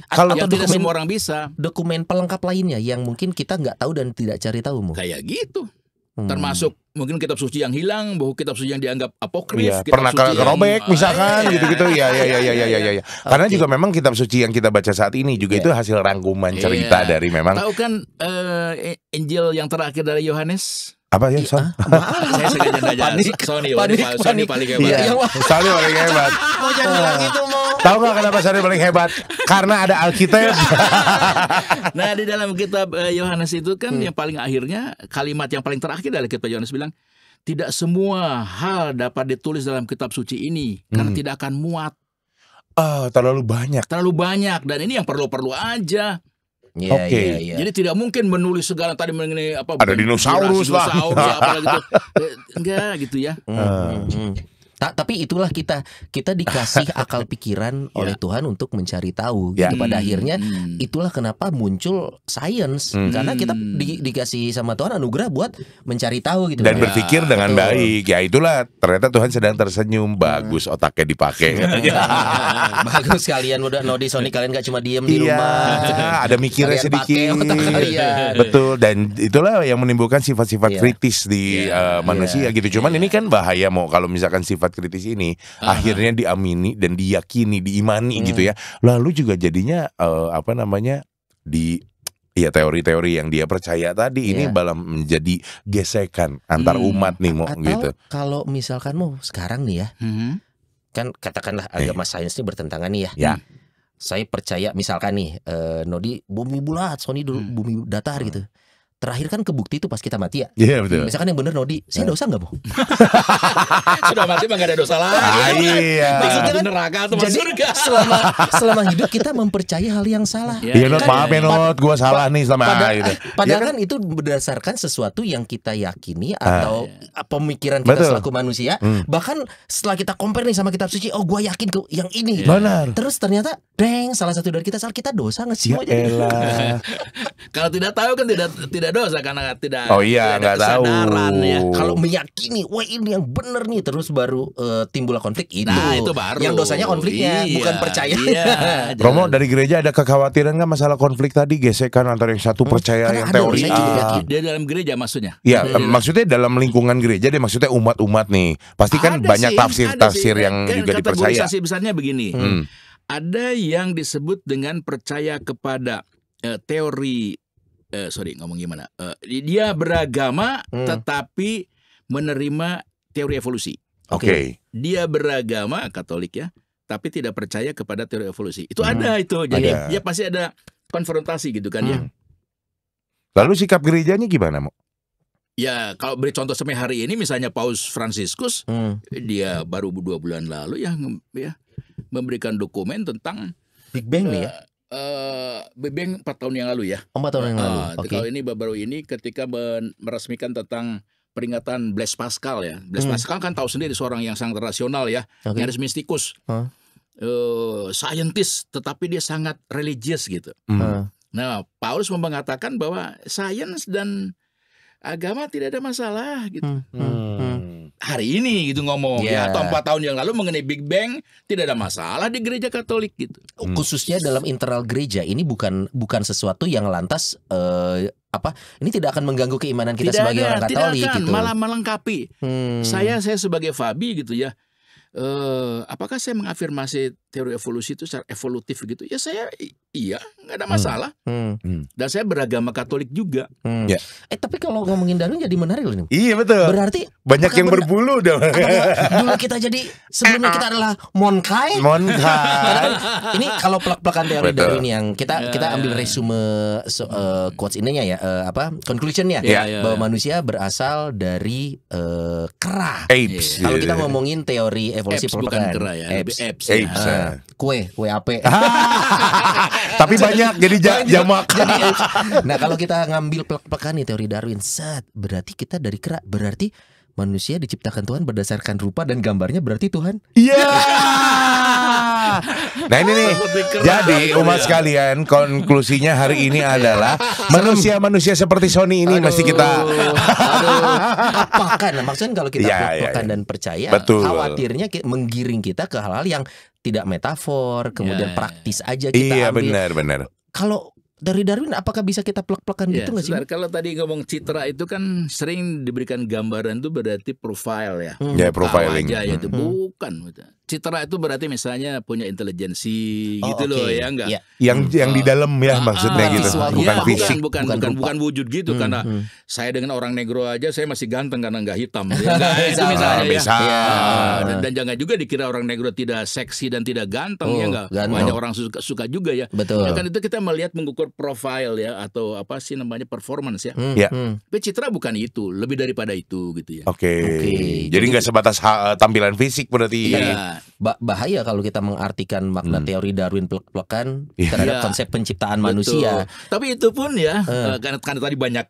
Kalau tidak semua orang bisa. Dokumen pelengkap lainnya yang mungkin kita nggak tahu dan tidak cari tahu. Kayak gitu. Termasuk mungkin kitab suci yang hilang, bahwa kitab suci yang dianggap apokrif, pernah kerobek misalkan gitu-gitu ya. Karena juga memang kitab suci yang kita baca saat ini juga itu hasil rangkuman cerita dari memang. Tahu kan Injil yang terakhir dari Yohanes? Apa ya, Son? Saya sengaja nanya Sony paling hebat. Sony paling hebat. Mau jangan bilang gitu mau. Tahu nggak kenapa Sony paling hebat? Karena ada Alkitab. Nah di dalam kitab Yohanes itu kan yang paling akhirnya kalimat yang paling terakhir dari kitab Yohanes bilang tidak semua hal dapat ditulis dalam kitab suci ini karena tidak akan muat. Terlalu banyak. Terlalu banyak dan ini yang perlu-perlu aja. Jadi tidak mungkin menulis segala tadi mengenai apa ada dinosaurus lah apa gitu. Enggak gitu ya. Tapi itulah kita dikasih akal pikiran oleh Tuhan untuk mencari tahu. Gitu. Pada akhirnya itulah kenapa muncul sains karena kita dikasih sama Tuhan anugerah buat mencari tahu gitu. Dan berpikir dengan baik. Ya itulah ternyata Tuhan sedang tersenyum. Bagus otaknya dipakai. Bagus kalian udah Nodi Sony kalian gak cuma diem di rumah. Ada mikirnya sedikit. Betul. Dan itulah yang menimbulkan sifat-sifat kritis di manusia gitu. Cuman ini kan bahaya mau kalau misalkan sifat kritis ini akhirnya diamini dan diyakini, diimani gitu ya. Lalu juga jadinya teori-teori yang dia percaya tadi ini malah menjadi gesekan antar umat nih mau gitu. Kalau misalkan mau sekarang nih ya. Kan katakanlah agama sains ini bertentangan nih ya. Saya percaya misalkan nih Nodi bumi bulat, Sony dulu bumi datar gitu. Terakhir kan kebukti itu pas kita mati ya. Iya betul. Misalkan yang bener Nodi, saya dosa nggak Bu? Sudah mati mah gak ada dosa lagi. Iya. Maksudnya kan neraka atau surga. Selama hidup kita mempercayai hal yang salah. Iya Not, maaf ya Not, gue salah nih selama gitu. Padahal kan itu berdasarkan sesuatu yang kita yakini atau pemikiran kita selaku manusia. Bahkan setelah kita compare nih sama kitab suci, gue yakin ke yang ini. Benar. Terus ternyata salah satu dari kita salah, kita dosa nggak sih? Kalau tidak tahu kan tidak dosa karena tidak nggak tahu ya. Kalau meyakini wah ini yang benar nih terus baru timbul konflik itu. Nah, itu baru. Yang dosanya konfliknya bukan percaya. Romo dari gereja ada kekhawatiran nggak masalah konflik tadi, gesekan antara yang satu percaya yang teori dia dalam gereja maksudnya? Ya maksudnya dalam lingkungan gereja dia maksudnya umat-umat nih pasti kan banyak tafsir yang juga dipercaya. Kategorisasi besarnya begini. Ada yang disebut dengan percaya kepada teori dia beragama tetapi menerima teori evolusi. Oke. Dia beragama Katolik ya, tapi tidak percaya kepada teori evolusi. Itu ada itu. Jadi dia pasti ada konfrontasi gitu kan ya. Lalu sikap gerejanya gimana, Mo? Ya kalau beri contoh sampai hari ini misalnya Paus Fransiskus dia baru 2 bulan lalu ya memberikan dokumen tentang Big Bang nih ya. Big Bang 4 tahun yang lalu ya. 4 tahun yang lalu. Kalau ini baru ini ketika meresmikan tentang peringatan Blaise Pascal ya. Blaise Pascal kan tahu sendiri seorang yang sangat rasional ya, nyaris mistikus, scientist, tetapi dia sangat religius gitu. Nah, Paulus mengatakan bahwa sains dan agama tidak ada masalah gitu. Hari ini gitu ngomong ya, atau 4 tahun yang lalu mengenai Big Bang tidak ada masalah di gereja Katolik gitu. Khususnya dalam internal gereja ini bukan sesuatu yang lantas ini tidak akan mengganggu keimanan kita sebagai orang Katolik gitu. Malah melengkapi. Saya sebagai Fabi gitu ya. Apakah saya mengafirmasi teori evolusi itu secara evolutif gitu, ya saya iya nggak ada masalah. Dan saya beragama Katolik juga. Ya. Tapi kalau ngomongin Darwin jadi menarik loh nih. Iya betul. Berarti banyak yang berbulu dong. Dulu kita jadi sebelumnya kita adalah Monkai. Ini kalau plek-plekan teori Darwin yang kita ambil resume quotes ininya ya, conclusionnya bahwa manusia berasal dari kera. Apes. Kalau kita ngomongin teori evolusi bukan kera ya, apes. Kue ape. Tapi banyak jadi jamak. Nah kalau kita ngambil plek-plekan nih teori Darwin, berarti kita dari kera, berarti manusia diciptakan Tuhan berdasarkan rupa dan gambarnya, berarti Tuhan. Iya. Nah ini nih, jadi umat sekalian, konklusinya hari ini adalah manusia-manusia seperti Sony ini mesti kita apakan. Maksudnya kalau kita plek-plekan dan percaya, khawatirnya menggiring kita ke hal-hal yang tidak metafor, kemudian praktis aja kita ambil. Iya benar. Kalau dari Darwin apakah bisa kita plek-plekan gitu nggak sih? Kalau tadi ngomong citra itu kan sering diberikan gambaran itu berarti profile ya. Ya profiling. Aja itu bukan. Citra itu berarti misalnya punya intelijensi gitu loh ya enggak? Ya. Yang di dalam ya maksudnya gitu. Bukan fisik. Bukan wujud gitu karena saya dengan orang negro aja saya masih ganteng karena enggak hitam. Itu misalnya bisa. Dan jangan juga dikira orang negro tidak seksi dan tidak ganteng ya enggak? Banyak orang suka juga ya. Betul. Ya kan itu kita melihat mengukur profile ya atau apa sih namanya performance ya. Tapi citra bukan itu, lebih daripada itu gitu ya. Oke. Jadi nggak sebatas tampilan fisik berarti. Bahaya kalau kita mengartikan makna teori Darwin plek-plekan terhadap konsep penciptaan manusia. Tapi itu pun ya karena tadi banyak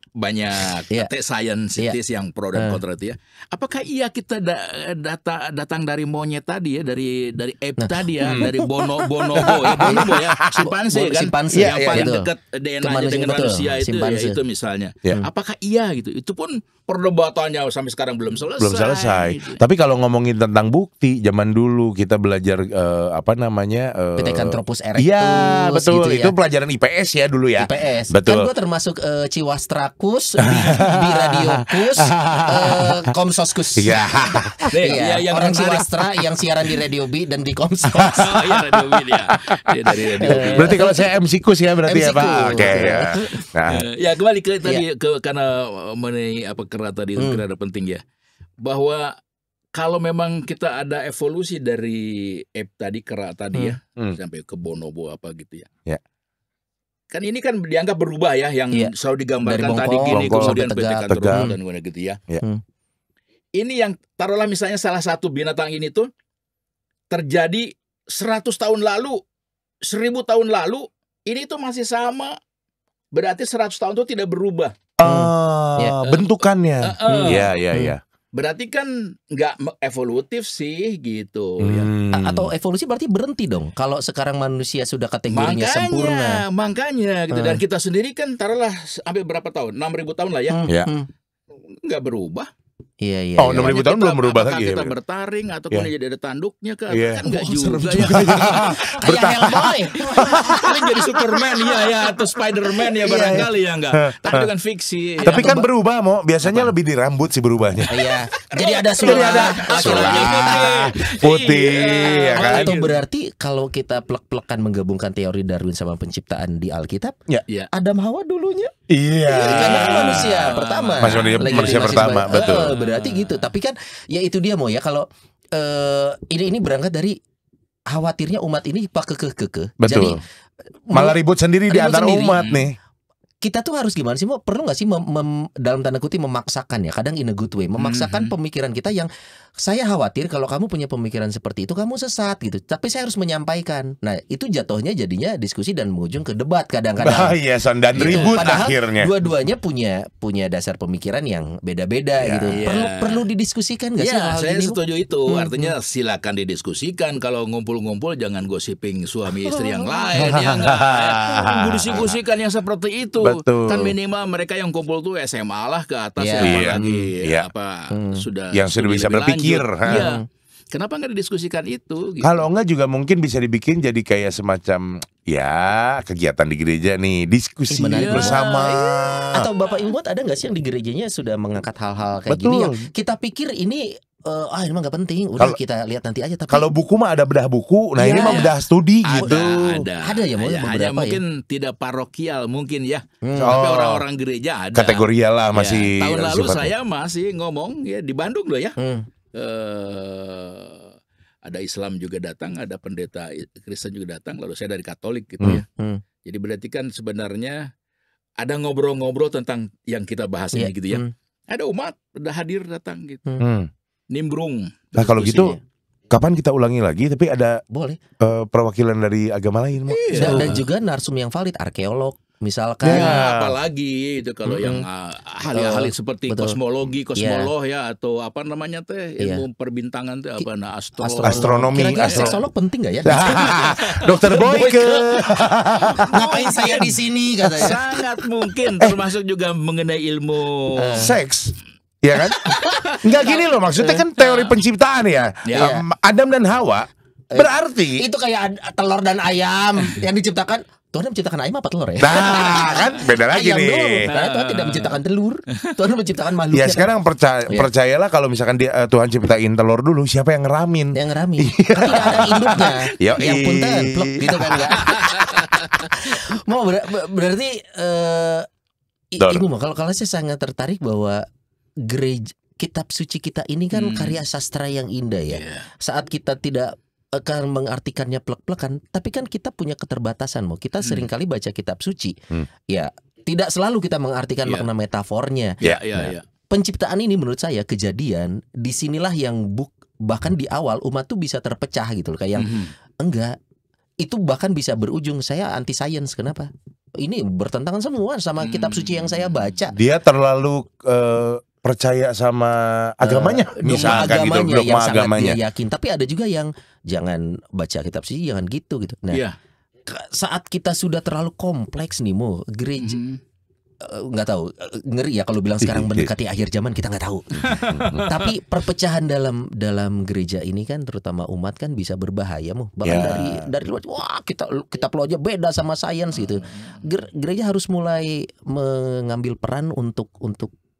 scientist yang pro dan kontra itu ya. Apakah iya kita datang dari monyet tadi ya, dari ape tadi ya, dari bonobo ya, simpanse kan yang paling dekat DNA-nya dengan manusia itu misalnya. Apakah iya gitu? Itu pun perdebatannya sampai sekarang belum selesai. Gitu. Tapi kalau ngomongin tentang bukti, zaman dulu kita belajar Pithecanthropus erectus. Iya betul, gitu itu pelajaran IPS ya dulu ya. IPS. Betul. Kan gue termasuk Ciwastrakus, Biradiokus, Komsoskus. Iya. Yang orang Ciwastra yang siaran di Radio B dan di Komsos. Radio B dia. Dari Radio B. Berarti kalau saya MC Kus ya berarti ya Pak. Oke ya. Nah. Ya kembali ke tadi karena mengenai kera tadi itu kira ada penting ya. Bahwa kalau memang kita ada evolusi dari ape tadi, kera tadi ya, sampai ke bonobo apa gitu ya. Kan ini kan dianggap berubah ya, yang selalu digambarkan tadi gini, kemudian Pithecanthropus dan gitu ya. Ini yang taruhlah misalnya salah satu binatang ini tuh terjadi 100 tahun lalu, 1000 tahun lalu, ini tuh masih sama, berarti 100 tahun itu tidak berubah. Bentukannya. Iya. Berarti kan nggak evolutif sih gitu ya. Atau evolusi berarti berhenti dong kalau sekarang manusia sudah kategorinya sempurna. Makanya gitu. Dan kita sendiri kan taruhlah sampai berapa tahun? 6.000 tahun lah ya. Nggak berubah. Iya. 6.000 tahun belum berubah lagi. Kita bertaring atau kemudian jadi ada tanduknya kan nggak juga ya. Kayak Hellboy. Ini jadi Superman ya atau Spiderman ya barangkali ya enggak. Tapi itu kan fiksi. Tapi kan berubah biasanya lebih di rambut sih berubahnya. Iya. Jadi ada laki-laki putih ya kan. Atau berarti kalau kita plek-plekan menggabungkan teori Darwin sama penciptaan di Alkitab, Adam Hawa dulunya. Iya. Karena kan manusia pertama. Manusia pertama, betul. Berarti gitu. Tapi kan ya itu dia kalau ini berangkat dari khawatirnya umat ini kekeh. Betul. Jadi malah ribut sendiri di antara umat nih. Kita tuh harus gimana sih? Perlu nggak sih dalam tanda kutip memaksakan ya? Kadang in a good way, memaksakan pemikiran kita yang saya khawatir kalau kamu punya pemikiran seperti itu kamu sesat gitu. Tapi saya harus menyampaikan. Nah itu jatuhnya jadinya diskusi dan mengujung ke debat kadang-kadang. Dan ribut padahal akhirnya. Dua-duanya punya dasar pemikiran yang beda-beda gitu. Perlu didiskusikan nggak sih? Saya setuju itu. Artinya silakan didiskusikan. Kalau ngumpul-ngumpul jangan gosiping suami istri yang lain ya nggak. Diskusikan yang seperti itu. Betul. Kan minimal mereka yang kumpul tuh SMA lah ke atas apalagi sudah yang sudah bisa berpikir. Kenapa nggak didiskusikan itu? Gitu. Kalau enggak juga mungkin bisa dibikin jadi kayak semacam kegiatan di gereja nih, diskusi bersama. Atau Bapak Ibu ada nggak sih yang di gerejanya sudah mengangkat hal-hal kayak gini yang kita pikir ini ini mah nggak penting, udah kita lihat nanti aja. Tapi kalau buku mah ada bedah buku, nah ini mah bedah studi gitu. Ada ya beberapa hanya mungkin tidak parokial mungkin ya. Tapi orang-orang gereja ada. Kategorial lah masih. Tahun lalu saya masih ngomong ya di Bandung loh ya. Ada Islam juga datang, ada pendeta Kristen juga datang, lalu saya dari Katolik gitu ya. Jadi berarti kan sebenarnya ada ngobrol-ngobrol tentang yang kita bahas ini gitu ya. Ada umat udah hadir datang gitu. Nimbrung. Nah kalau gitu kapan kita ulangi lagi tapi ada boleh perwakilan dari agama lain. Dan juga narsum yang valid, arkeolog misalkan. Apalagi itu kalau yang hal-hal seperti kosmologi, kosmolog ya, atau apa namanya teh ilmu perbintangan teh apa astronomi. Kira-kira seksolog penting nggak ya? Dokter Boyke. Ngapain saya di sini katanya? Sangat mungkin termasuk juga mengenai ilmu seks. Ya kan? Enggak gini loh, maksudnya kan teori penciptaan ya. Adam dan Hawa berarti itu kayak telur dan ayam yang diciptakan. Tuhan menciptakan ayam apa telur ya? Nah kan beda lagi ayam nih dulu. Karena Tuhan tidak menciptakan telur, Tuhan menciptakan makhluk. Ya sekarang percayalah kalau misalkan Tuhan ciptain telur dulu, siapa yang ngeramin? Yang ngeramin kan tidak ada induknya. Yang punten plek gitu kan enggak. Mau berarti Ibu mah kalau saya sangat tertarik bahwa gereja kitab suci kita ini kan karya sastra yang indah ya. Saat kita tidak akan mengartikannya plek-plekan, tapi kan kita punya keterbatasan. Kita seringkali baca kitab suci, ya tidak selalu kita mengartikan makna metafornya. Penciptaan ini menurut saya kejadian, disinilah yang bahkan di awal umat tuh bisa terpecah gitu loh, kayak yang enggak, itu bahkan bisa berujung saya anti science. Kenapa? Ini bertentangan semua sama kitab suci yang saya baca. Dia terlalu percaya sama agamanya, misalkan gitu, dogma agamanya. Dia yakin, tapi ada juga yang jangan baca kitab suci, jangan gitu. Nah, saat kita sudah terlalu kompleks nih, gereja nggak tahu, ngeri ya kalau bilang sekarang mendekati akhir zaman, kita nggak tahu. Tapi perpecahan dalam gereja ini kan, terutama umat kan bisa berbahaya, bahkan dari luar. Wah, kita lo aja beda sama sains gitu. Gereja harus mulai mengambil peran untuk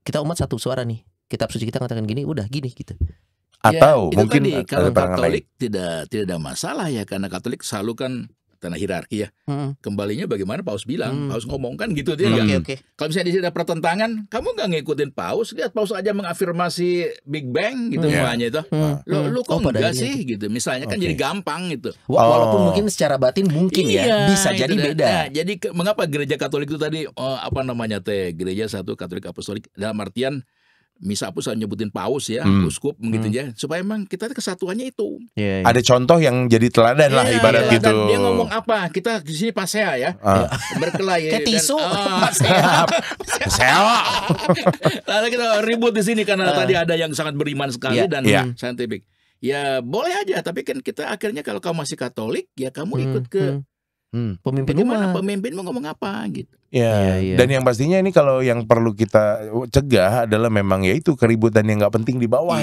kita umat satu suara nih. Kitab suci kita katakan gini, udah gini gitu. Atau mungkin tadi, kalau Katolik tidak ada masalah ya, karena Katolik selalu kan tanah hierarki ya. Kembalinya bagaimana Paus bilang, Paus ngomong kan gitu dia. Kalau misalnya di sini ada pertentangan, kamu nggak ngikutin Paus, lihat Paus aja mengafirmasi Big Bang gitu makanya itu. Lu kok enggak sih gitu. Misalnya kan jadi gampang gitu. Walaupun mungkin secara batin mungkin bisa jadi beda. Nah, jadi mengapa gereja Katolik itu tadi apa namanya teh, gereja satu Katolik Apostolik, dalam artian misa pun saya nyebutin Paus ya, uskup begitu ya, supaya emang kita kesatuannya itu. Ada contoh yang jadi teladan lah ibarat gitu. Dia ngomong apa? Kita di sini pasea ya, berkelahi. Kayak tisu. Pasea. Lalu kita ribut di sini karena tadi ada yang sangat beriman sekali dan saintifik. Ya boleh aja, tapi kan kita akhirnya kalau kamu masih Katolik, ya kamu ikut ke pemimpinmu ngomong apa gitu. Dan yang pastinya ini kalau yang perlu kita cegah adalah memang yaitu keributan yang nggak penting di bawah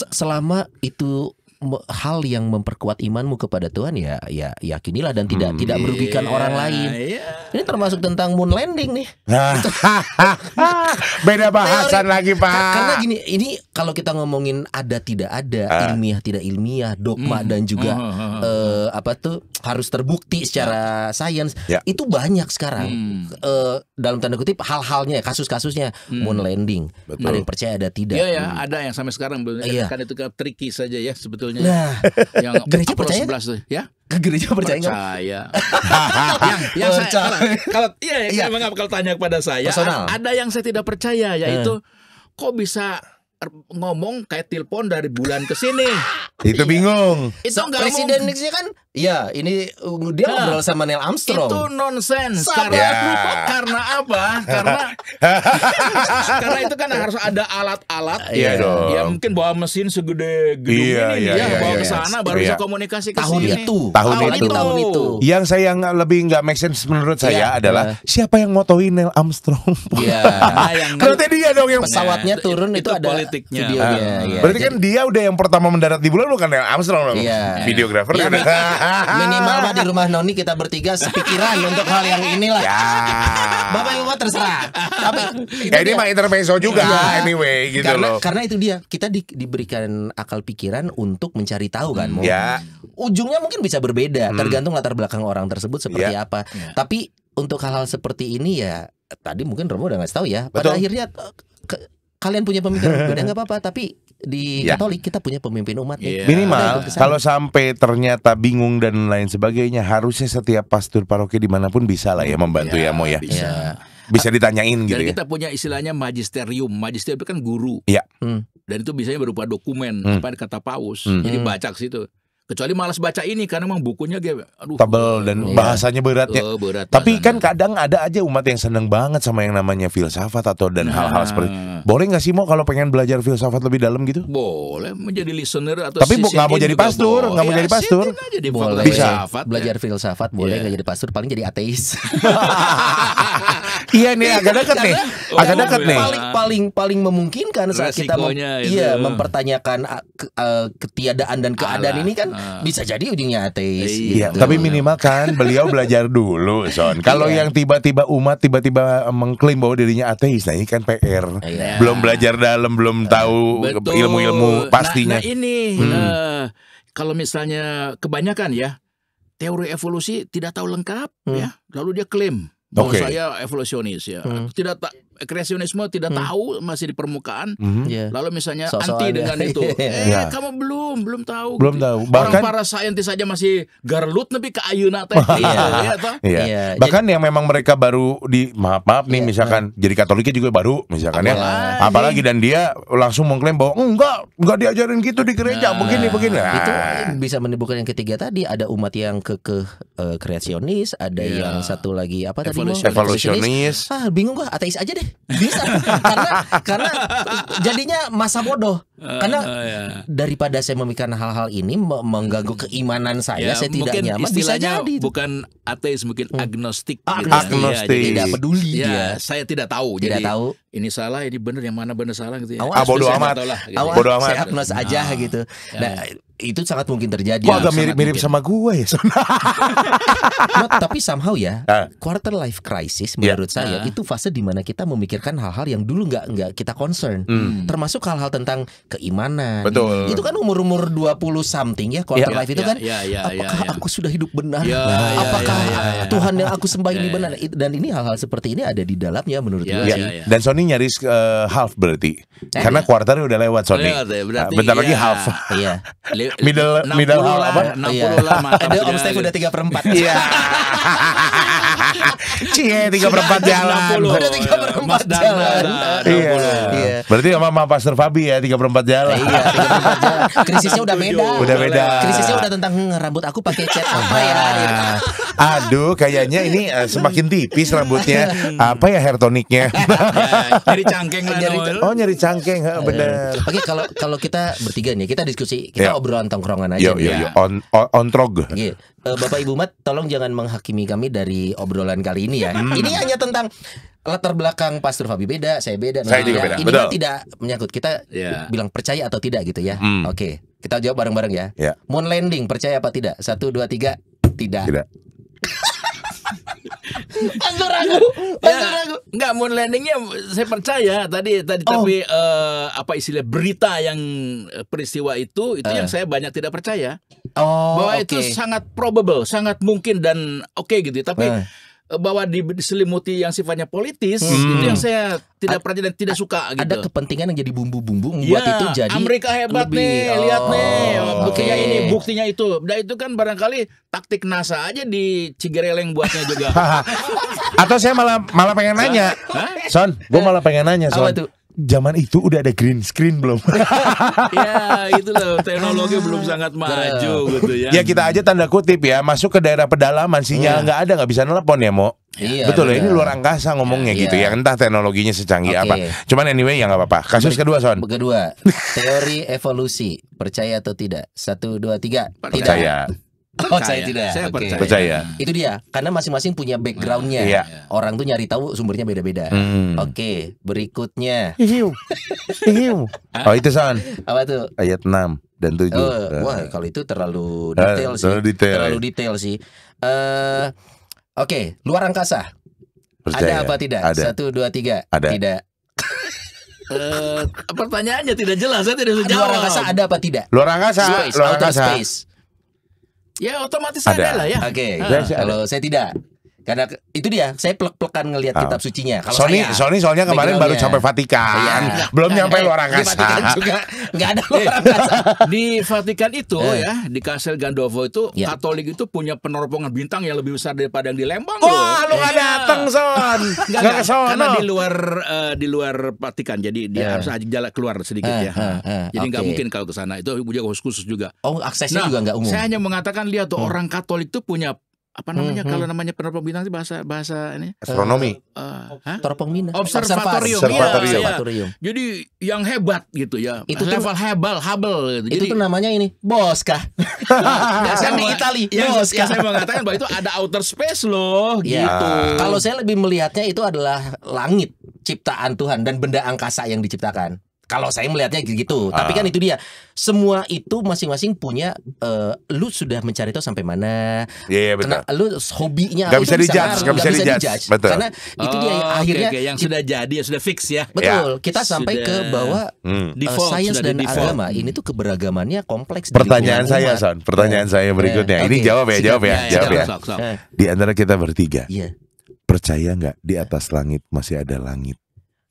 Selama itu hal yang memperkuat imanmu kepada Tuhan ya yakinilah dan tidak merugikan orang lain. Ini termasuk tentang moon landing nih. Beda bahasan lagi Pak. Karena gini, ini kalau kita ngomongin ada tidak ada, ilmiah tidak ilmiah, dogma dan juga harus terbukti secara sains, itu banyak sekarang. Dalam tanda kutip hal-halnya, kasus-kasusnya moon landing. Betul. Ada yang percaya ada tidak. Ada yang sampai sekarang belum. Kan itu tricky saja ya sebetulnya. Nah, yang gereja percaya 11 ya? Gereja percaya nggak? yang saya kalau tanya kepada saya, ada yang saya tidak percaya, yaitu kok bisa ngomong kayak telepon dari bulan ke sini. Itu bingung. Itu presiden Nixon kan? Iya, ini dia ngobrol sama Neil Armstrong. Itu nonsense. Karena apa? Karena itu kan harus ada alat-alat. Ya mungkin bawa mesin segede gedung ini bawa ke sana baru bisa komunikasi ke sini. Tahun itu. Yang saya lebih nggak make sense menurut saya adalah siapa yang motoin Neil Armstrong? Berarti dia dong yang pesawatnya turun itu ada videonya. Berarti kan dia udah yang pertama mendarat di bulan, bukan Neil Armstrong dong. Videografer. Minimal mah di rumah Noni kita bertiga sepikiran untuk hal yang inilah. Ya. Bapak Ibu mah terserah. Tapi ya ini mah intermezzo juga anyway gitu loh. Karena itu dia, kita diberikan akal pikiran untuk mencari tahu kan. Ya. Ujungnya mungkin bisa berbeda, tergantung latar belakang orang tersebut seperti apa. Tapi untuk hal-hal seperti ini ya, tadi mungkin Romo udah ngasih tahu ya. Pada akhirnya kalian punya pemikiran berbeda nggak apa-apa, tapi di Katolik kita punya pemimpin umat nih. Minimal kalau sampai ternyata bingung dan lain sebagainya, harusnya setiap pastor paroki dimanapun bisa lah ya membantu ya Mo ya. Bisa ditanyain gitu dan ya. kita punya istilahnya magisterium. Magisterium itu kan guru. Iya. Dan itu biasanya berupa dokumen apa kata paus. Jadi baca ke situ. Kecuali malas baca ini karena memang bukunya tebel dan bahasanya beratnya. Tapi kan kadang ada aja umat yang seneng banget sama yang namanya filsafat atau dan hal-hal seperti. Boleh nggak sih Mo kalau pengen belajar filsafat lebih dalam gitu? Boleh menjadi listener atau. Tapi nggak mau jadi pastor, nggak mau jadi pastor. Boleh bisa belajar filsafat, boleh nggak jadi pastor, paling jadi ateis. Iya nih agak dekat nih, agak dekat nih. Paling memungkinkan saat kita mempertanyakan ketiadaan dan keadaan ini kan bisa jadi ujungnya ateis. Iya, gitu. Tapi minimal kan beliau belajar dulu, Son. Kalau yang tiba-tiba umat tiba-tiba mengklaim bahwa dirinya ateis, nah ini kan PR. Belum belajar dalam, belum tahu ilmu-ilmu pastinya. Nah ini kalau misalnya kebanyakan ya teori evolusi tidak tahu lengkap ya, lalu dia klaim bahwa saya evolusionis ya. Kreasionisme tidak tahu, masih di permukaan. Lalu misalnya anti dengan itu. Kamu belum tahu. Belum tahu. Bahkan orang para saintis saja masih garlut nepi ke ayeuna teh. Bahkan yang memang mereka baru maaf nih misalkan jadi Katoliknya juga baru misalkan ya. Apalagi dan dia langsung mengklaim bahwa enggak diajarin gitu di gereja begini. Itu bisa menimbulkan yang ketiga tadi, ada umat yang kreasionis, ada yang satu lagi apa tadi? Evolusionis. Bingung gua, ateis aja deh. Bisa karena jadinya masa bodoh. Karena daripada saya memikirkan hal-hal ini mengganggu keimanan saya tidak nyaman. Bisa jadi bukan ateis, mungkin agnostik. Agnostik. Tidak peduli dia. Saya tidak tahu. Tidak tahu. Ini salah, ini benar, yang mana benar salah gitu ya. Bodoh amat. Bodoh amat. Saya agnos aja gitu. Nah, itu sangat mungkin terjadi. Kok agak mirip-mirip sama gue ya, Son? Tapi somehow ya, quarter life crisis menurut saya itu fase dimana kita memikirkan hal-hal yang dulu nggak kita concern, termasuk hal-hal tentang keimanan. Betul. Itu kan umur 20 something ya, quarter life itu kan. Apakah aku sudah hidup benar? Apakah Tuhan yang aku sembah ini benar? Dan ini hal-hal seperti ini ada di dalamnya menurut gue. Dan Sony nyaris half berarti, karena quarternya udah lewat Sony. Bentar lagi half. Middle apa? 60 lah. Ada Om Steve udah 3/4. Iya. Cie 3/4 jalan. Udah 3/4 jalan. Iya. Berarti sama Pastor Fabi ya 3/4 jalan. Iya, 3/4 jalan. Krisisnya udah beda. Udah beda. Krisisnya udah tentang rambut aku pakai cat apa ya. Aduh, kayaknya ini semakin tipis rambutnya. Apa ya hair toniknya? Nyari cangkeng lah. Oh, nyari cangkeng, bener. Oke, kalau kita bertiga nih, kita diskusi, kita obrolan tongkrongan aja. On trog. Bapak Ibu Mat, tolong jangan menghakimi kami dari obrolan kali ini ya. Ini hanya tentang latar belakang Pastor Fabi beda, saya beda. Saya juga beda. Ini kan tidak menyangkut, kita bilang percaya atau tidak gitu ya. Oke, kita jawab bareng-bareng ya. Moon landing percaya apa tidak? 1, 2, 3. Tidak. Pastor ragu. Enggak, moon landingnya saya percaya tadi tapi apa istilah berita yang peristiwa itu yang saya banyak tidak percaya. Bahwa itu sangat probable, sangat mungkin dan gitu. Tapi bahwa diselimuti yang sifatnya politis itu yang saya tidak percaya dan tidak suka gitu. Ada kepentingan yang jadi bumbu-bumbu membuat itu jadi Amerika hebat nih, lihat nih buktinya ini, buktinya itu. Dan itu kan barangkali taktik NASA aja di Cigereleng buatnya juga. Atau saya malah pengen nanya, Son, gue malah pengen nanya, Son. Zaman itu udah ada green screen belum? Ya itu loh, teknologi belum sangat maju gitu ya. Ya kita aja tanda kutip ya, masuk ke daerah pedalaman sinyal nggak ada, nggak bisa nelpon ya Mo. Betul ya, ini luar angkasa ngomongnya gitu ya, entah teknologinya secanggih apa. Cuman anyway ya nggak apa-apa. Kasus kedua Son. Kedua, teori evolusi, percaya atau tidak? 1, 2, 3. Percaya. Saya tidak. Saya percaya. Itu dia, karena masing-masing punya backgroundnya. Orang tuh nyari tahu sumbernya beda-beda. Oke, berikutnya. Oh itu Son. Apa tuh? Ayat 6. dan 7. Wah, kalau itu terlalu detail sih. Terlalu detail sih. Oke, luar angkasa. Percaya. Ada apa tidak? Ada. 1, 2, 3. Ada. Tidak. Pertanyaannya tidak jelas, saya tidak bisa jawab. Luar angkasa ada apa tidak? Luar angkasa. Space, Luar outer angkasa. space. Ya otomatis Ada. ada lah ya. Oke. Saya Kalau saya tidak. Karena itu dia, saya plek-plekan ngelihat kitab sucinya. Kalau Sony soalnya kemarin baru sampai Vatikan, belum nyampe luar Di Vatikan angkasa. juga nggak ada luar angkasa. Di Vatikan itu ya, di Castel Gandolfo itu Ya. Katolik itu punya peneropongan bintang yang lebih besar daripada yang di Lembang. Wah, lu nggak Iya. dateng Son, nggak ke sono. Karena di luar Vatikan, jadi dia harus jalan keluar sedikit ya. Jadi nggak oke. mungkin kalau ke sana. Itu juga khusus juga. Oh, aksesnya juga nggak umum. Saya hanya mengatakan lihat tuh orang Katolik tuh punya apa namanya kalau namanya peneropong bintang itu bahasa ini Astronomi. Teropong Mina. Observatorium. Observatorium. Jadi yang hebat gitu ya. Itu tuh- level Hubble gitu. Itu Jadi tuh namanya ini Bosca. Kan di Itali. yang Bosca. saya mengatakan bahwa itu ada outer space loh Ya. gitu. Kalau saya lebih melihatnya itu adalah langit ciptaan Tuhan dan benda angkasa yang diciptakan. Kalau saya melihatnya gitu. Tapi kan itu dia. Semua itu masing-masing punya lu sudah mencari tahu sampai mana. Iya, betul. Lu hobinya Nggak apa bisa itu dijudge, ngaruh, nggak bisa dijudge. Betul. Karena itu dia akhirnya oke, yang sudah jadi ya sudah fix ya. betul. Kita sampai Sudah ke bahwa default, sains sudah dan di default. agama ini tuh keberagamannya kompleks. di Pertanyaan lingkungan saya, umat. Son. Pertanyaan saya berikutnya. Ini Oke. jawab ya, jawab ya, jawab ya. Sok. Di antara kita bertiga, Iya, percaya nggak di atas langit masih ada langit?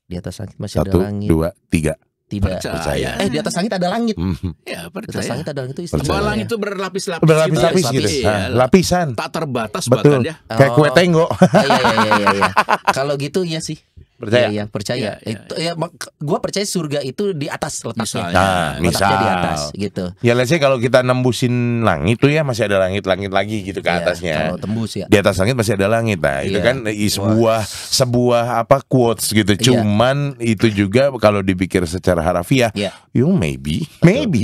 di atas langit masih 1, ada langit. 2, 3. Tidak. Percaya. Di atas langit ada langit. Ya, Di atas percaya. langit ada langit itu Percaya. istilahnya. Balang itu berlapis-lapis. Berlapis-lapis gitu. Iya. Lapisan. Tak terbatas Betul. bahkan ya. Kayak kue tenggo. Iya. Kalau gitu iya sih. Percaya? Iya, percaya. Iya, Itu ya gua percaya surga itu di atas letaknya. Misalnya. Letaknya di misal. atas gitu. Ya let's say kalau kita nembusin langit tuh ya masih ada langit-langit lagi gitu ke Iya, atasnya. Kalau tembus ya. Di atas langit masih ada langit. Nah, itu Iya. kan sebuah apa quotes gitu. Iya. Cuman itu juga kalau dipikir secara harafiah, Iya. maybe. Ini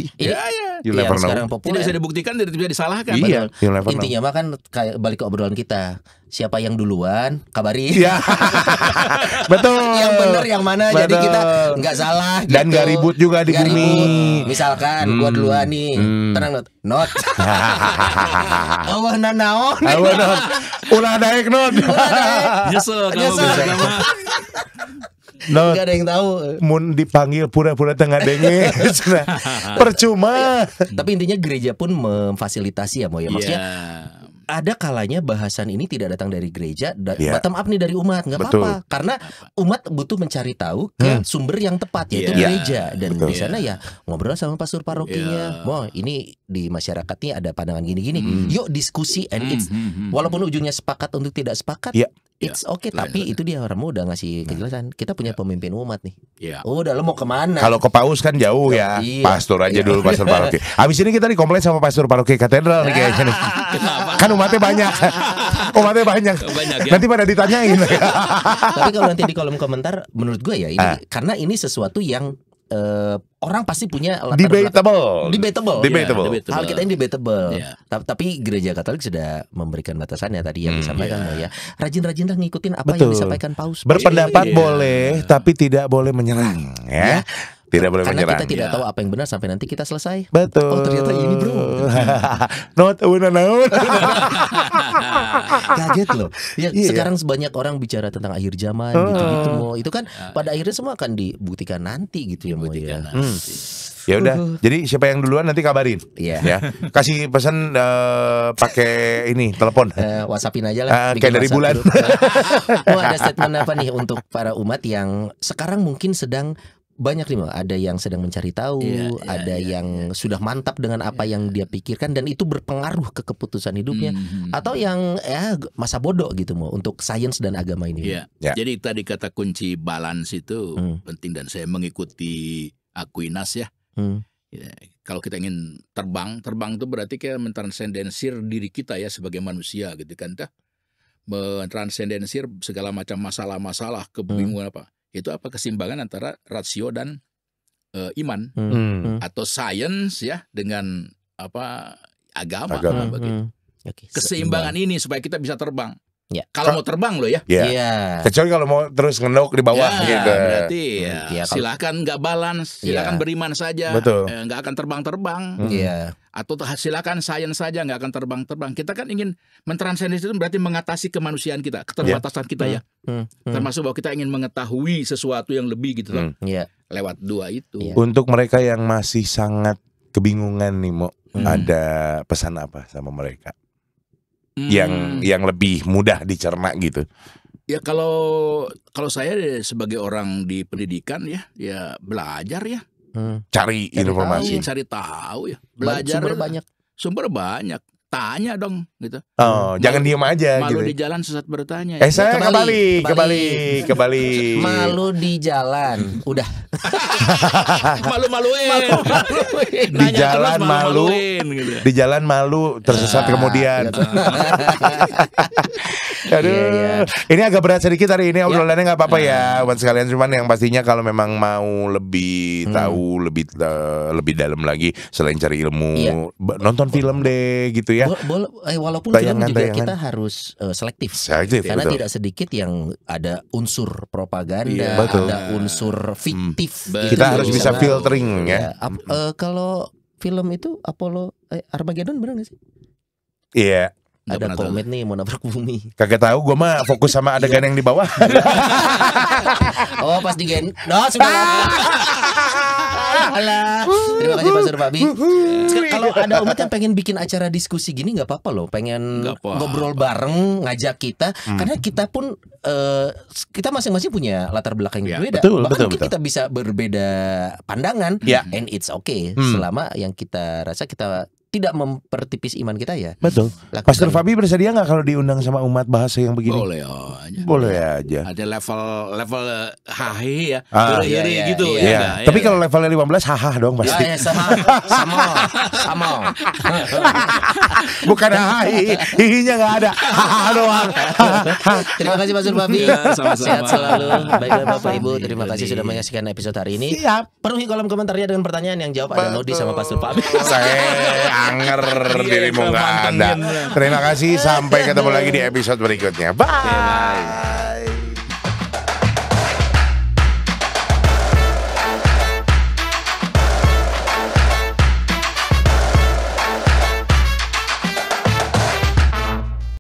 You yang never know. sekarang Tidak populer. bisa dibuktikan, tidak bisa disalahkan. Iya, Betul. you never know. Intinya mah kan kayak balik ke obrolan kita. Siapa yang duluan, kabari. Iya. Betul. Yang benar yang mana, jadi Betul. kita nggak salah gitu. Dan nggak ribut juga di Nggak bumi. ribut. Misalkan gua duluan nih. Tenang not. Awah nanaon. Awan, Not. Ulah daek Not. Nyesel kalau Nyesel. beragama. Not. Nggak ada yang tahu. Mun dipanggil pura-pura tengah denge. Percuma. Tapi intinya gereja pun memfasilitasi ya, Mo ya. Maksudnya Iya. ada kalanya bahasan ini tidak datang dari gereja, Iya. bottom up nih dari umat, nggak Betul. apa-apa. Karena umat butuh mencari tahu ke sumber yang tepat, yaitu Iya. gereja. Dan Betul. di sana ya ngobrol sama pastor parokinya. Iya. Wah, ini di masyarakat nih ada pandangan gini-gini. Yuk diskusi and it's walaupun ujungnya sepakat untuk tidak sepakat. Iya. It's okay, tapi itu dia orang udah ngasih kejelasan. Kita punya pemimpin umat nih. Iya. Oh, udah lo mau kemana? Kalau ke Paus kan jauh ya. Iya. Pastor aja dulu, pastor paroki. Habis ini kita dikomplain sama pastor paroki katedral nih kayaknya nih. Kan umatnya banyak. Umatnya banyak. Banyak ya. Nanti pada ditanyain. Tapi kalau nanti di kolom komentar, menurut gue ya ini karena ini sesuatu yang orang pasti punya latar Debatable. Debatable. Debatable. Iya, debatable. Hal kita ini debatable. Iya. Tapi gereja Katolik sudah memberikan batasannya tadi yang disampaikan iya. Mo ya. Rajin-rajinlah ngikutin apa Betul. yang disampaikan Paus. Berpendapat Iya. boleh, tapi tidak boleh menyerang ya. Tidak boleh Karena menyerang. kita tidak ya. tahu apa yang benar sampai nanti kita selesai. Betul. Oh, ternyata ini, bro. Not naon. Kaget loh. Ya, Iya. sekarang sebanyak orang bicara tentang akhir zaman gitu-gitu Mo. Itu kan pada akhirnya semua akan dibuktikan nanti gitu ya Mo ya. Ya udah. Jadi siapa yang duluan nanti kabarin. Iya. Ya. Kasih pesan pakai ini telepon. WhatsAppin aja lah. Kayak dari bulan. Mau ada statement apa nih untuk para umat yang sekarang mungkin sedang banyak nih Mo. Ada yang sedang mencari tahu, ada yang sudah mantap dengan apa yang dia pikirkan dan itu berpengaruh ke keputusan hidupnya, atau yang ya masa bodoh gitu Mo untuk sains dan agama ini. Iya. Ya. Jadi tadi kata kunci balance itu penting dan saya mengikuti Aquinas ya. Ya, kalau kita ingin terbang itu berarti kayak mentransendensir diri kita ya sebagai manusia gitu kan, mentransendensir segala macam masalah-masalah, kebingungan apa. Itu apa keseimbangan antara rasio dan iman atau sains ya dengan apa agama. Begitu. Oke. Keseimbangan ini supaya kita bisa terbang. Ya. Kalau mau terbang loh ya. Iya. Kecuali kalau mau terus ngendok di bawah gitu. Berarti silakan nggak balance, silakan beriman saja. Betul. Nggak akan terbang-terbang. Iya. Atau silakan sains saja, nggak akan terbang-terbang. Kita kan ingin mentranscendence itu berarti mengatasi kemanusiaan kita, keterbatasan kita ya. Termasuk bahwa kita ingin mengetahui sesuatu yang lebih gitu kan. Lewat dua itu. Untuk mereka yang masih sangat kebingungan nih, Mo, ada pesan apa sama mereka? Yang lebih mudah dicerna gitu. Ya kalau saya sebagai orang di pendidikan ya belajar ya. Cari informasi, cari tahu ya. Belajar sumber banyak. Tanya dong gitu. Jangan diem aja malu gitu. Di jalan sesat bertanya. Saya kembali. Malu di jalan. Udah. Malu-maluin. Di jalan malu. Gitu. Di jalan malu tersesat kemudian. Aduh. Ini agak berat sedikit hari ini obrolannya, nggak apa-apa ya buat sekalian, cuman yang pastinya kalau memang mau lebih tahu lebih dalam lagi selain cari ilmu, nonton film deh gitu ya. Walaupun film juga kita harus selektif karena betul. Tidak sedikit yang ada unsur propaganda, ada unsur fiktif. Kita harus bisa filtering ya. Kalau film itu Apollo Armageddon benar nggak sih? Iya. Ada komet nih mau nabrak bumi. Kagak tahu, gue mah fokus sama adegan yang di bawah. Pas di sudah. Alah. Terima kasih Pak Surfabi. Kalau ada umat yang pengen bikin acara diskusi gini nggak apa-apa loh. Pengen ngobrol bareng, ngajak kita. Karena kita pun kita masing-masing punya latar belakang yang berbeda. Bahkan kita bisa berbeda pandangan. And it's okay. Selama yang kita rasa kita tidak mempertipis iman kita ya. Betul. Pastor Fabi bersedia nggak kalau diundang sama umat bahasa yang begini? Boleh aja. Ada level hahi ya. Gitu ya. Tapi kalau levelnya 15 haha dong pasti. Sama. Bukan hahi, hihinya nggak ada. Haha doang. Terima kasih Pastor Fabi. Sehat selalu. Baiklah Bapak Ibu, terima kasih sudah menyaksikan episode hari ini. Penuhi kolom komentarnya dengan pertanyaan, yang jawab ada Nodi sama Pastor Fabi. Anger dirimu nggak ada. Terima kasih, sampai ketemu lagi di episode berikutnya. Bye.